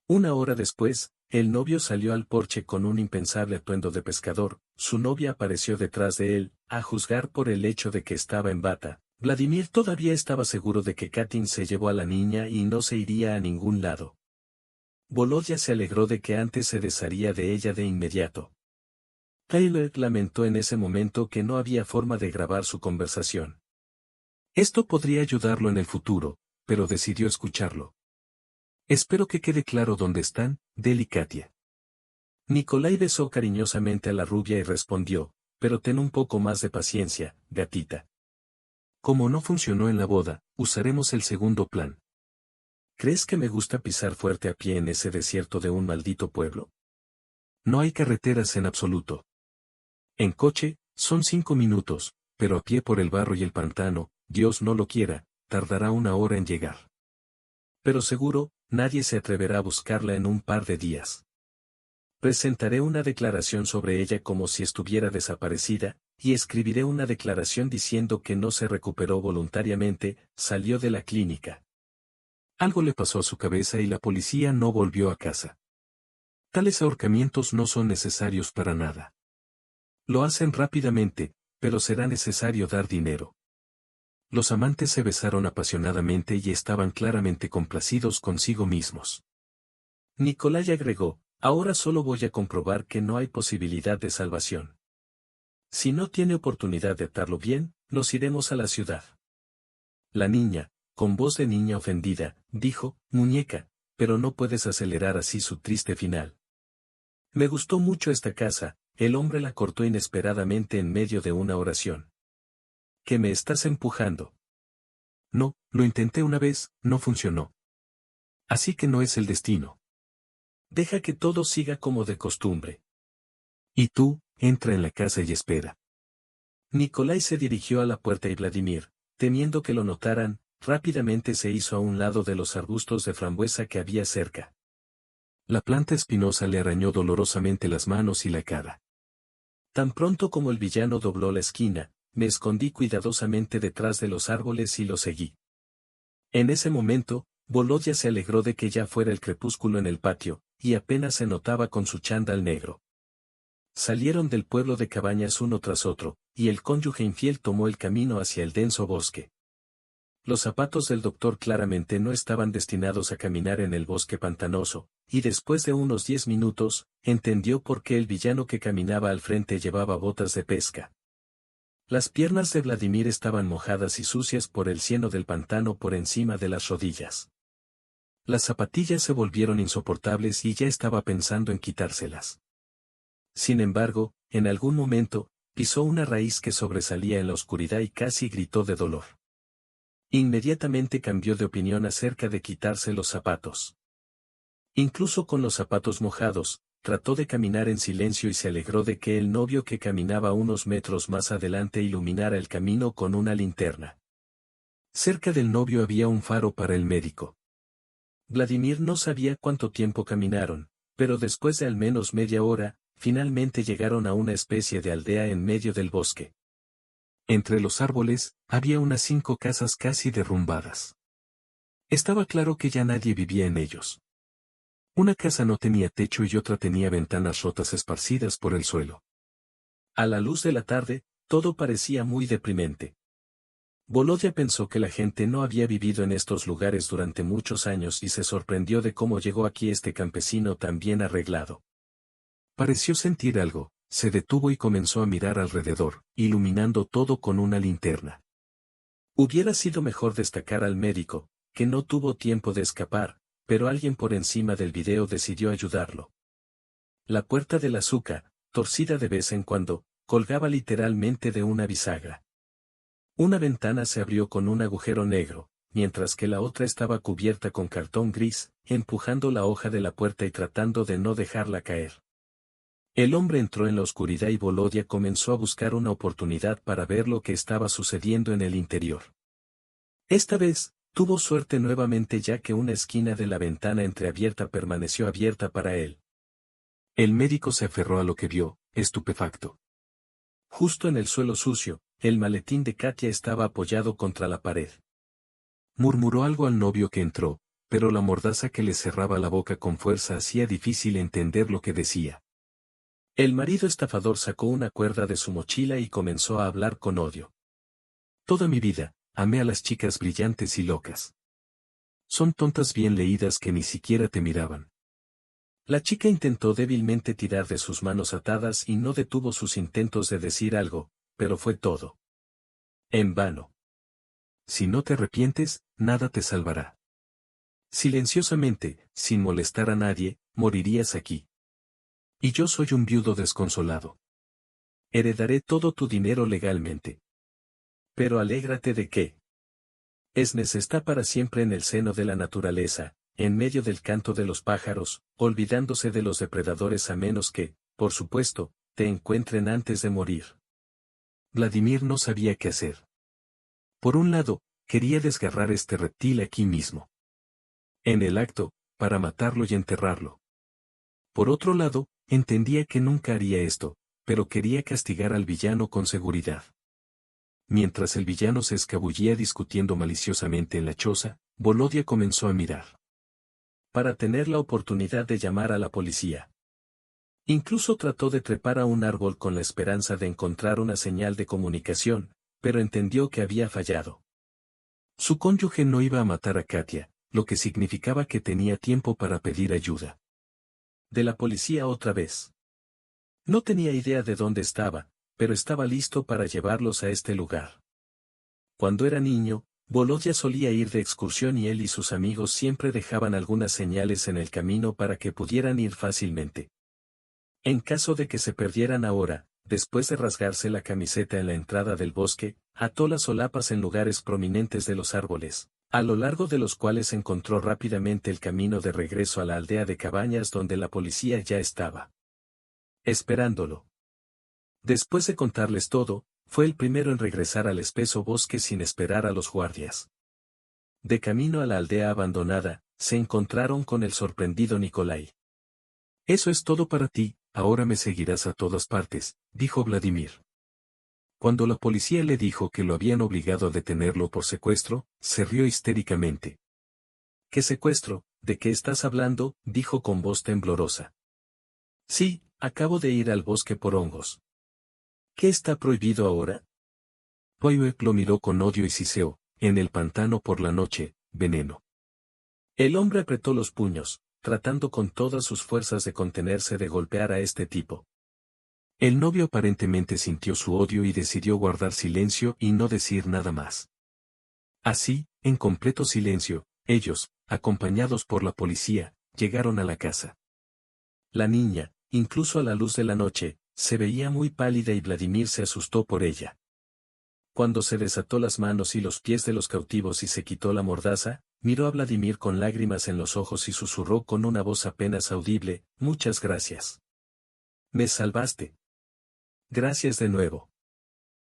Una hora después, el novio salió al porche con un impensable atuendo de pescador, su novia apareció detrás de él, a juzgar por el hecho de que estaba en bata. Vladimir todavía estaba seguro de que Katin se llevó a la niña y no se iría a ningún lado. Volodya se alegró de que antes se desharía de ella de inmediato. Taylor lamentó en ese momento que no había forma de grabar su conversación. Esto podría ayudarlo en el futuro, pero decidió escucharlo. Espero que quede claro dónde están, Del y Katia. Nikolai besó cariñosamente a la rubia y respondió, pero ten un poco más de paciencia, gatita. Como no funcionó en la boda, usaremos el segundo plan. ¿Crees que me gusta pisar fuerte a pie en ese desierto de un maldito pueblo? No hay carreteras en absoluto. En coche, son 5 minutos, pero a pie por el barro y el pantano, Dios no lo quiera, tardará 1 hora en llegar. Pero seguro, nadie se atreverá a buscarla en un par de días. Presentaré una declaración sobre ella como si estuviera desaparecida, y escribiré una declaración diciendo que no se recuperó voluntariamente, salió de la clínica. Algo le pasó a su cabeza y la policía no volvió a casa. Tales ahorcamientos no son necesarios para nada. Lo hacen rápidamente, pero será necesario dar dinero. Los amantes se besaron apasionadamente y estaban claramente complacidos consigo mismos. Nikolai agregó, ahora solo voy a comprobar que no hay posibilidad de salvación. Si no tiene oportunidad de atarlo bien, nos iremos a la ciudad. La niña, con voz de niña ofendida, dijo, muñeca, pero no puedes acelerar así su triste final. Me gustó mucho esta casa, el hombre la cortó inesperadamente en medio de una oración. ¿Qué me estás empujando? No, lo intenté una vez, no funcionó. Así que no es el destino. Deja que todo siga como de costumbre. Y tú, entra en la casa y espera. Nikolai se dirigió a la puerta y Vladimir, temiendo que lo notaran, rápidamente se hizo a un lado de los arbustos de frambuesa que había cerca. La planta espinosa le arañó dolorosamente las manos y la cara. Tan pronto como el villano dobló la esquina, me escondí cuidadosamente detrás de los árboles y lo seguí. En ese momento, Volodya se alegró de que ya fuera el crepúsculo en el patio, y apenas se notaba con su chándal negro. Salieron del pueblo de cabañas uno tras otro, y el cónyuge infiel tomó el camino hacia el denso bosque. Los zapatos del doctor claramente no estaban destinados a caminar en el bosque pantanoso, y después de unos 10 minutos, entendió por qué el villano que caminaba al frente llevaba botas de pesca. Las piernas de Vladimir estaban mojadas y sucias por el cieno del pantano por encima de las rodillas. Las zapatillas se volvieron insoportables y ya estaba pensando en quitárselas. Sin embargo, en algún momento, pisó una raíz que sobresalía en la oscuridad y casi gritó de dolor. Inmediatamente cambió de opinión acerca de quitarse los zapatos. Incluso con los zapatos mojados, trató de caminar en silencio y se alegró de que el novio que caminaba unos metros más adelante iluminara el camino con una linterna. Cerca del novio había un faro para el médico. Vladimir no sabía cuánto tiempo caminaron, pero después de al menos media hora, finalmente llegaron a una especie de aldea en medio del bosque. Entre los árboles, había unas 5 casas casi derrumbadas. Estaba claro que ya nadie vivía en ellos. Una casa no tenía techo y otra tenía ventanas rotas esparcidas por el suelo. A la luz de la tarde, todo parecía muy deprimente. Volodya pensó que la gente no había vivido en estos lugares durante muchos años y se sorprendió de cómo llegó aquí este campesino tan bien arreglado. Pareció sentir algo, se detuvo y comenzó a mirar alrededor, iluminando todo con una linterna. Hubiera sido mejor destacar al médico, que no tuvo tiempo de escapar, pero alguien por encima del video decidió ayudarlo. La puerta del azúcar, torcida de vez en cuando, colgaba literalmente de una bisagra. Una ventana se abrió con un agujero negro, mientras que la otra estaba cubierta con cartón gris, empujando la hoja de la puerta y tratando de no dejarla caer. El hombre entró en la oscuridad y Volodya comenzó a buscar una oportunidad para ver lo que estaba sucediendo en el interior. Esta vez, tuvo suerte nuevamente ya que una esquina de la ventana entreabierta permaneció abierta para él. El médico se aferró a lo que vio, estupefacto. Justo en el suelo sucio, el maletín de Katia estaba apoyado contra la pared. Murmuró algo al novio que entró, pero la mordaza que le cerraba la boca con fuerza hacía difícil entender lo que decía. El marido estafador sacó una cuerda de su mochila y comenzó a hablar con odio. Toda mi vida, amé a las chicas brillantes y locas. Son tontas bien leídas que ni siquiera te miraban. La chica intentó débilmente tirar de sus manos atadas y no detuvo sus intentos de decir algo, pero fue todo. En vano. Si no te arrepientes, nada te salvará. Silenciosamente, sin molestar a nadie, morirías aquí. Y yo soy un viudo desconsolado. Heredaré todo tu dinero legalmente. Pero alégrate de que Esnes está para siempre en el seno de la naturaleza, en medio del canto de los pájaros, olvidándose de los depredadores a menos que, por supuesto, te encuentren antes de morir. Vladimir no sabía qué hacer. Por un lado, quería desgarrar este reptil aquí mismo. En el acto, para matarlo y enterrarlo. Por otro lado, entendía que nunca haría esto, pero quería castigar al villano con seguridad. Mientras el villano se escabullía discutiendo maliciosamente en la choza, Volodya comenzó a mirar. Para tener la oportunidad de llamar a la policía. Incluso trató de trepar a un árbol con la esperanza de encontrar una señal de comunicación, pero entendió que había fallado. Su cónyuge no iba a matar a Katia, lo que significaba que tenía tiempo para pedir ayuda. De la policía otra vez. No tenía idea de dónde estaba, pero estaba listo para llevarlos a este lugar. Cuando era niño, Volodya solía ir de excursión y él y sus amigos siempre dejaban algunas señales en el camino para que pudieran ir fácilmente. En caso de que se perdieran ahora, después de rasgarse la camiseta en la entrada del bosque, ató las solapas en lugares prominentes de los árboles, a lo largo de los cuales encontró rápidamente el camino de regreso a la aldea de Cabañas donde la policía ya estaba esperándolo. Después de contarles todo, fue el primero en regresar al espeso bosque sin esperar a los guardias. De camino a la aldea abandonada, se encontraron con el sorprendido Nikolai. «Eso es todo para ti, ahora me seguirás a todas partes», dijo Vladimir. Cuando la policía le dijo que lo habían obligado a detenerlo por secuestro, se rió histéricamente. «¿Qué secuestro? ¿De qué estás hablando?», dijo con voz temblorosa. «Sí, acabo de ir al bosque por hongos». «¿Qué está prohibido ahora?». Poyuek lo miró con odio y siseó: «En el pantano por la noche, veneno». El hombre apretó los puños, tratando con todas sus fuerzas de contenerse de golpear a este tipo. El novio aparentemente sintió su odio y decidió guardar silencio y no decir nada más. Así, en completo silencio, ellos, acompañados por la policía, llegaron a la casa. La niña, incluso a la luz de la noche, se veía muy pálida y Vladimir se asustó por ella. Cuando se desató las manos y los pies de los cautivos y se quitó la mordaza, miró a Vladimir con lágrimas en los ojos y susurró con una voz apenas audible: «Muchas gracias. Me salvaste. Gracias de nuevo».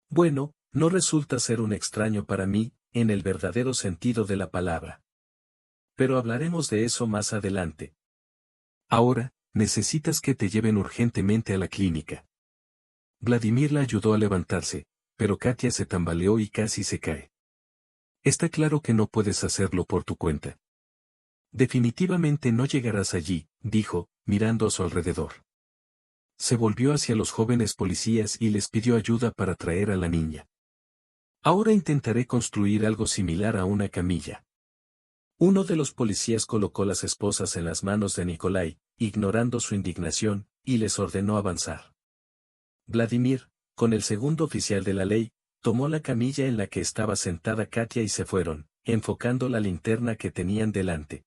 Bueno, no resulta ser un extraño para mí, en el verdadero sentido de la palabra. Pero hablaremos de eso más adelante. Ahora, necesitas que te lleven urgentemente a la clínica. Vladimir la ayudó a levantarse, pero Katia se tambaleó y casi se cae. Está claro que no puedes hacerlo por tu cuenta. Definitivamente no llegarás allí, dijo, mirando a su alrededor. Se volvió hacia los jóvenes policías y les pidió ayuda para traer a la niña. Ahora intentaré construir algo similar a una camilla. Uno de los policías colocó las esposas en las manos de Nikolai, ignorando su indignación, y les ordenó avanzar. Vladimir, con el segundo oficial de la ley, tomó la camilla en la que estaba sentada Katia y se fueron, enfocando la linterna que tenían delante.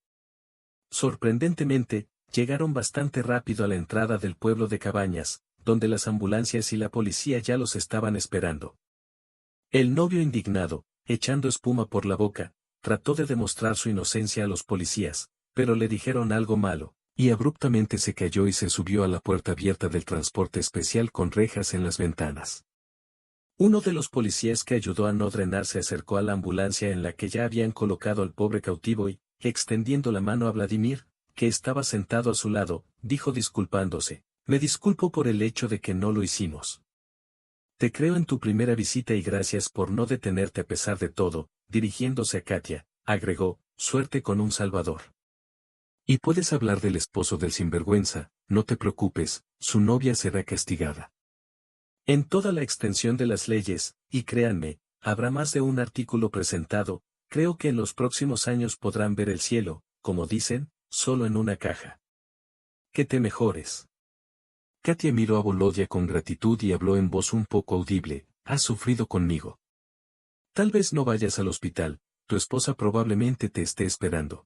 Sorprendentemente, llegaron bastante rápido a la entrada del pueblo de Cabañas, donde las ambulancias y la policía ya los estaban esperando. El novio indignado, echando espuma por la boca, trató de demostrar su inocencia a los policías, pero le dijeron algo malo, y abruptamente se cayó y se subió a la puerta abierta del transporte especial con rejas en las ventanas. Uno de los policías que ayudó a no drenar se acercó a la ambulancia en la que ya habían colocado al pobre cautivo y, extendiendo la mano a Vladimir, que estaba sentado a su lado, dijo disculpándose: «Me disculpo por el hecho de que no lo hicimos. Te creo en tu primera visita y gracias por no detenerte a pesar de todo», dirigiéndose a Katia, agregó: «Suerte con un salvador. Y puedes hablar del esposo del sinvergüenza, no te preocupes, su novia será castigada. En toda la extensión de las leyes, y créanme, habrá más de un artículo presentado, creo que en los próximos años podrán ver el cielo, como dicen, solo en una caja. Que te mejores». Katia miró a Volodya con gratitud y habló en voz un poco audible: «Has sufrido conmigo. Tal vez no vayas al hospital, tu esposa probablemente te esté esperando».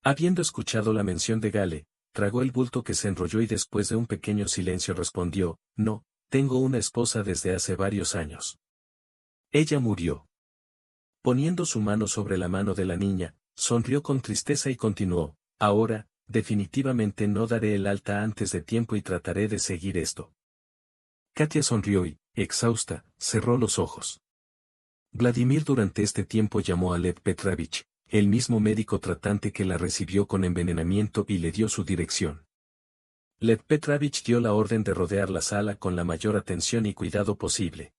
Habiendo escuchado la mención de Gale, tragó el bulto que se enrolló y después de un pequeño silencio respondió: «No, tengo una esposa desde hace varios años. Ella murió». Poniendo su mano sobre la mano de la niña, sonrió con tristeza y continuó: «Ahora, definitivamente no daré el alta antes de tiempo y trataré de seguir esto». Katia sonrió y, exhausta, cerró los ojos. Vladimir durante este tiempo llamó a Lev Petrovich, el mismo médico tratante que la recibió con envenenamiento, y le dio su dirección. Lev Petrovich dio la orden de rodear la sala con la mayor atención y cuidado posible.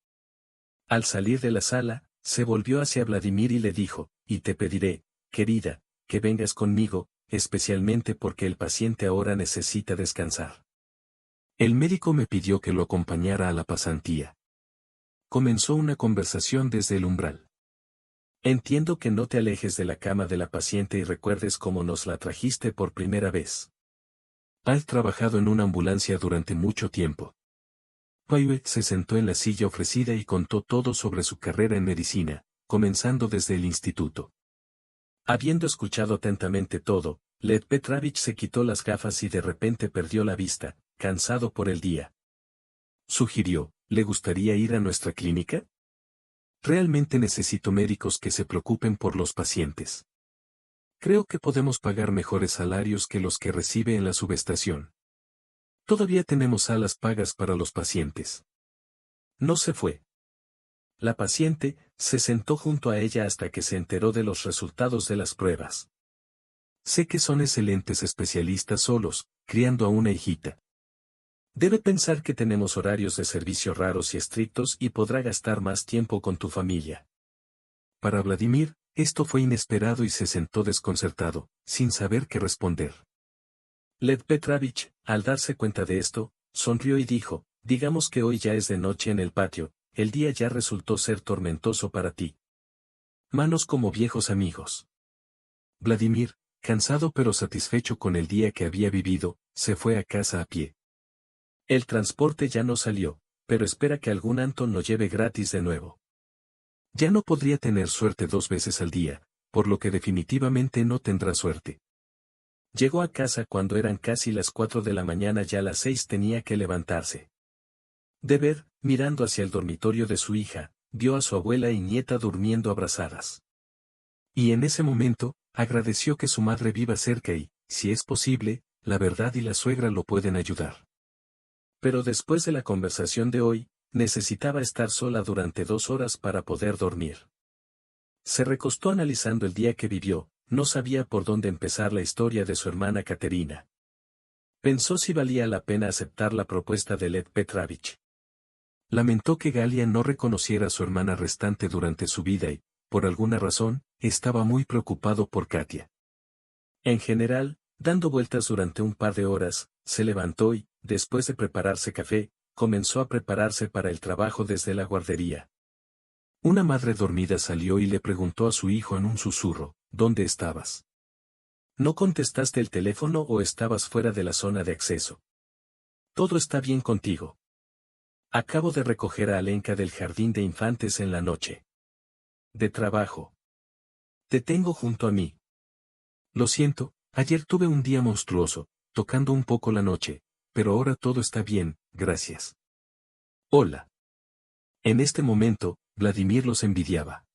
Al salir de la sala, se volvió hacia Vladimir y le dijo: «Y te pediré, querida, que vengas conmigo, especialmente porque el paciente ahora necesita descansar. El médico me pidió que lo acompañara a la pasantía». Comenzó una conversación desde el umbral. «Entiendo que no te alejes de la cama de la paciente y recuerdes cómo nos la trajiste por primera vez. Has trabajado en una ambulancia durante mucho tiempo». Poyuek se sentó en la silla ofrecida y contó todo sobre su carrera en medicina, comenzando desde el instituto. Habiendo escuchado atentamente todo, Led Petrovich se quitó las gafas y de repente perdió la vista, cansado por el día. Sugirió, ¿le gustaría ir a nuestra clínica? Realmente necesito médicos que se preocupen por los pacientes. Creo que podemos pagar mejores salarios que los que recibe en la subestación. Todavía tenemos salas pagas para los pacientes. No se fue. La paciente se sentó junto a ella hasta que se enteró de los resultados de las pruebas. Sé que son excelentes especialistas solos, criando a una hijita. Debe pensar que tenemos horarios de servicio raros y estrictos y podrá gastar más tiempo con tu familia. Para Vladimir, esto fue inesperado y se sentó desconcertado, sin saber qué responder. Led Petrovich, al darse cuenta de esto, sonrió y dijo, digamos que hoy ya es de noche en el patio, el día ya resultó ser tormentoso para ti. Manos como viejos amigos. Vladimir, cansado pero satisfecho con el día que había vivido, se fue a casa a pie. El transporte ya no salió, pero espera que algún Anton lo lleve gratis de nuevo. Ya no podría tener suerte 2 veces al día, por lo que definitivamente no tendrá suerte. Llegó a casa cuando eran casi las 4 de la mañana, ya a las 6 tenía que levantarse. De ver, mirando hacia el dormitorio de su hija, vio a su abuela y nieta durmiendo abrazadas. Y en ese momento, agradeció que su madre viva cerca y, si es posible, la verdad y la suegra lo pueden ayudar. Pero después de la conversación de hoy, necesitaba estar sola durante 2 horas para poder dormir. Se recostó analizando el día que vivió, no sabía por dónde empezar la historia de su hermana Caterina. Pensó si valía la pena aceptar la propuesta de Led Petrovich. Lamentó que Galia no reconociera a su hermana restante durante su vida y, por alguna razón, estaba muy preocupado por Katia. En general, dando vueltas durante un par de horas, se levantó y, después de prepararse café, comenzó a prepararse para el trabajo desde la guardería. Una madre dormida salió y le preguntó a su hijo en un susurro, ¿dónde estabas? ¿No contestaste el teléfono o estabas fuera de la zona de acceso? Todo está bien contigo. Acabo de recoger a Alenka del jardín de infantes en la noche. De trabajo. Te tengo junto a mí. Lo siento, ayer tuve un día monstruoso, tocando un poco la noche, pero ahora todo está bien, gracias. Hola. En este momento, Vladimir los envidiaba.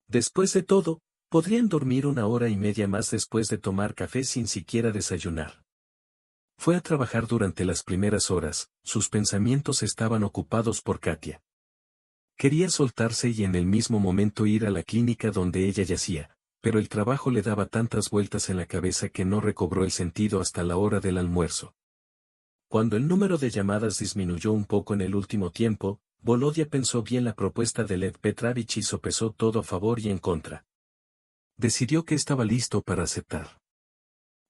Después de todo, podrían dormir 1 hora y media más después de tomar café sin siquiera desayunar. Fue a trabajar durante las primeras horas, sus pensamientos estaban ocupados por Katia. Quería soltarse y en el mismo momento ir a la clínica donde ella yacía, pero el trabajo le daba tantas vueltas en la cabeza que no recobró el sentido hasta la hora del almuerzo. Cuando el número de llamadas disminuyó un poco en el último tiempo, Volodia pensó bien la propuesta de Led Petrovich y sopesó todo a favor y en contra. Decidió que estaba listo para aceptar.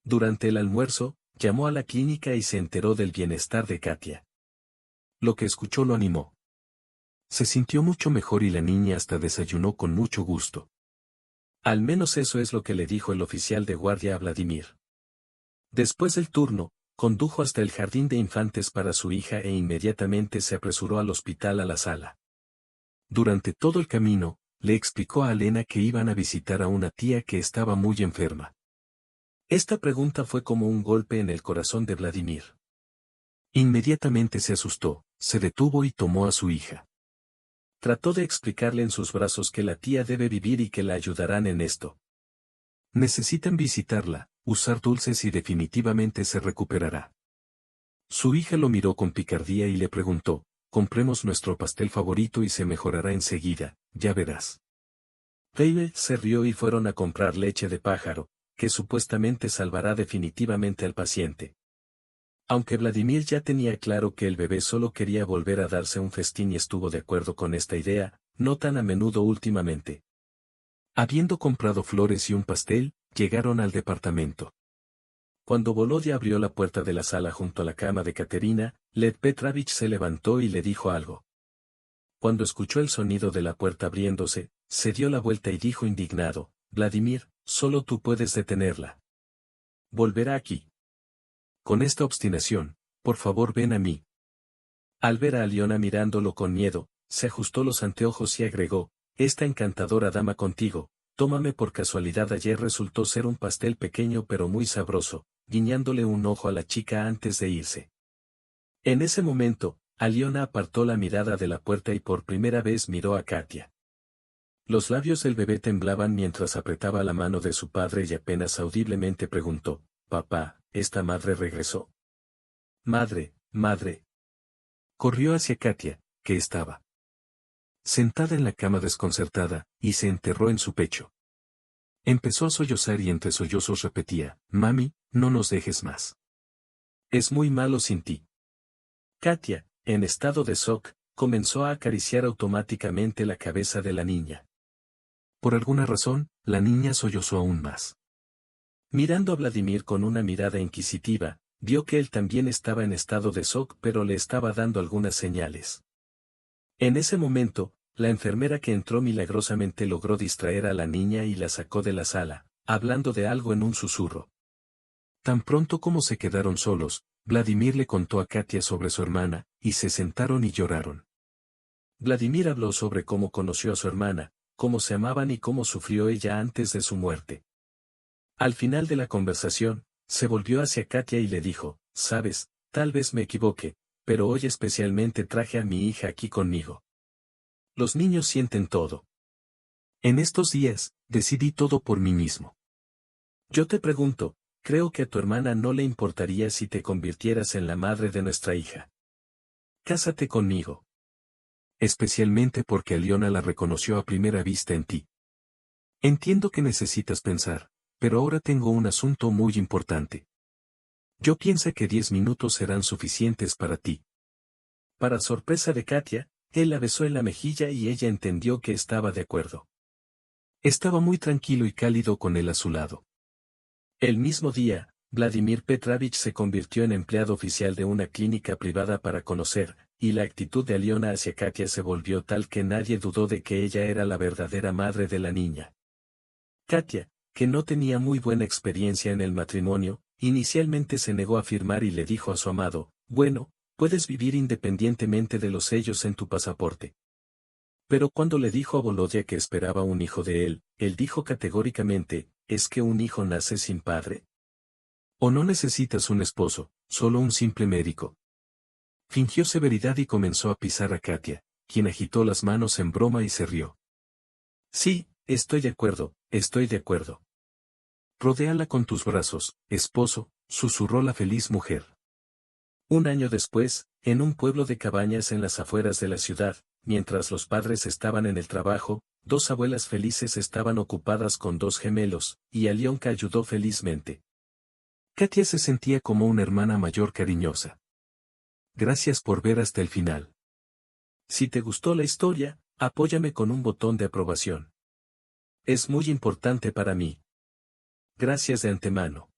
Durante el almuerzo, llamó a la clínica y se enteró del bienestar de Katia. Lo que escuchó lo animó. Se sintió mucho mejor y la niña hasta desayunó con mucho gusto. Al menos eso es lo que le dijo el oficial de guardia a Vladimir. Después del turno, condujo hasta el jardín de infantes para su hija e inmediatamente se apresuró al hospital a la sala. Durante todo el camino, le explicó a Alena que iban a visitar a una tía que estaba muy enferma. Esta pregunta fue como un golpe en el corazón de Vladimir. Inmediatamente se asustó, se detuvo y tomó a su hija. Trató de explicarle en sus brazos que la tía debe vivir y que la ayudarán en esto. Necesitan visitarla, usar dulces y definitivamente se recuperará. Su hija lo miró con picardía y le preguntó, compremos nuestro pastel favorito y se mejorará enseguida, ya verás. Baby se rió y fueron a comprar leche de pájaro, que supuestamente salvará definitivamente al paciente. Aunque Vladimir ya tenía claro que el bebé solo quería volver a darse un festín y estuvo de acuerdo con esta idea, no tan a menudo últimamente. Habiendo comprado flores y un pastel, llegaron al departamento. Cuando Volodia abrió la puerta de la sala junto a la cama de Caterina, Led Petrovich se levantó y le dijo algo. Cuando escuchó el sonido de la puerta abriéndose, se dio la vuelta y dijo indignado, Vladimir, solo tú puedes detenerla. Volverá aquí. Con esta obstinación, por favor ven a mí. Al ver a Aliona mirándolo con miedo, se ajustó los anteojos y agregó, esta encantadora dama contigo, tómame por casualidad ayer resultó ser un pastel pequeño pero muy sabroso, guiñándole un ojo a la chica antes de irse. En ese momento, Aliona apartó la mirada de la puerta y por primera vez miró a Katia. Los labios del bebé temblaban mientras apretaba la mano de su padre y apenas audiblemente preguntó, «Papá, ¿esta madre regresó?» «Madre, madre». Corrió hacia Katia, que estaba sentada en la cama desconcertada, y se enterró en su pecho. Empezó a sollozar y entre sollozos repetía, «Mami, no nos dejes más. Es muy malo sin ti». Katia, en estado de shock, comenzó a acariciar automáticamente la cabeza de la niña. Por alguna razón, la niña sollozó aún más. Mirando a Vladimir con una mirada inquisitiva, vio que él también estaba en estado de shock pero le estaba dando algunas señales. En ese momento, la enfermera que entró milagrosamente logró distraer a la niña y la sacó de la sala, hablando de algo en un susurro. Tan pronto como se quedaron solos, Vladimir le contó a Katia sobre su hermana, y se sentaron y lloraron. Vladimir habló sobre cómo conoció a su hermana, cómo se amaban y cómo sufrió ella antes de su muerte. Al final de la conversación, se volvió hacia Katia y le dijo, «Sabes, tal vez me equivoque, pero hoy especialmente traje a mi hija aquí conmigo. Los niños sienten todo. En estos días, decidí todo por mí mismo. Yo te pregunto, creo que a tu hermana no le importaría si te convirtieras en la madre de nuestra hija. Cásate conmigo. Especialmente porque Aliona la reconoció a primera vista en ti. Entiendo que necesitas pensar, pero ahora tengo un asunto muy importante. Yo pienso que 10 minutos serán suficientes para ti». Para sorpresa de Katia, él la besó en la mejilla y ella entendió que estaba de acuerdo. Estaba muy tranquilo y cálido con él a su lado. El mismo día, Vladimir Petrovich se convirtió en empleado oficial de una clínica privada para conocer, y la actitud de Aliona hacia Katia se volvió tal que nadie dudó de que ella era la verdadera madre de la niña. Katia, que no tenía muy buena experiencia en el matrimonio, inicialmente se negó a firmar y le dijo a su amado, «Bueno, puedes vivir independientemente de los sellos en tu pasaporte». Pero cuando le dijo a Volodya que esperaba un hijo de él dijo categóricamente, ¿es que un hijo nace sin padre? ¿O no necesitas un esposo, solo un simple médico? Fingió severidad y comenzó a pisar a Katia, quien agitó las manos en broma y se rió. «Sí, estoy de acuerdo, estoy de acuerdo. Rodéala con tus brazos, esposo», susurró la feliz mujer. Un año después, en un pueblo de cabañas en las afueras de la ciudad, mientras los padres estaban en el trabajo, dos abuelas felices estaban ocupadas con dos gemelos, y Alionka ayudó felizmente. Katia se sentía como una hermana mayor cariñosa. Gracias por ver hasta el final. Si te gustó la historia, apóyame con un botón de aprobación. Es muy importante para mí. Gracias de antemano.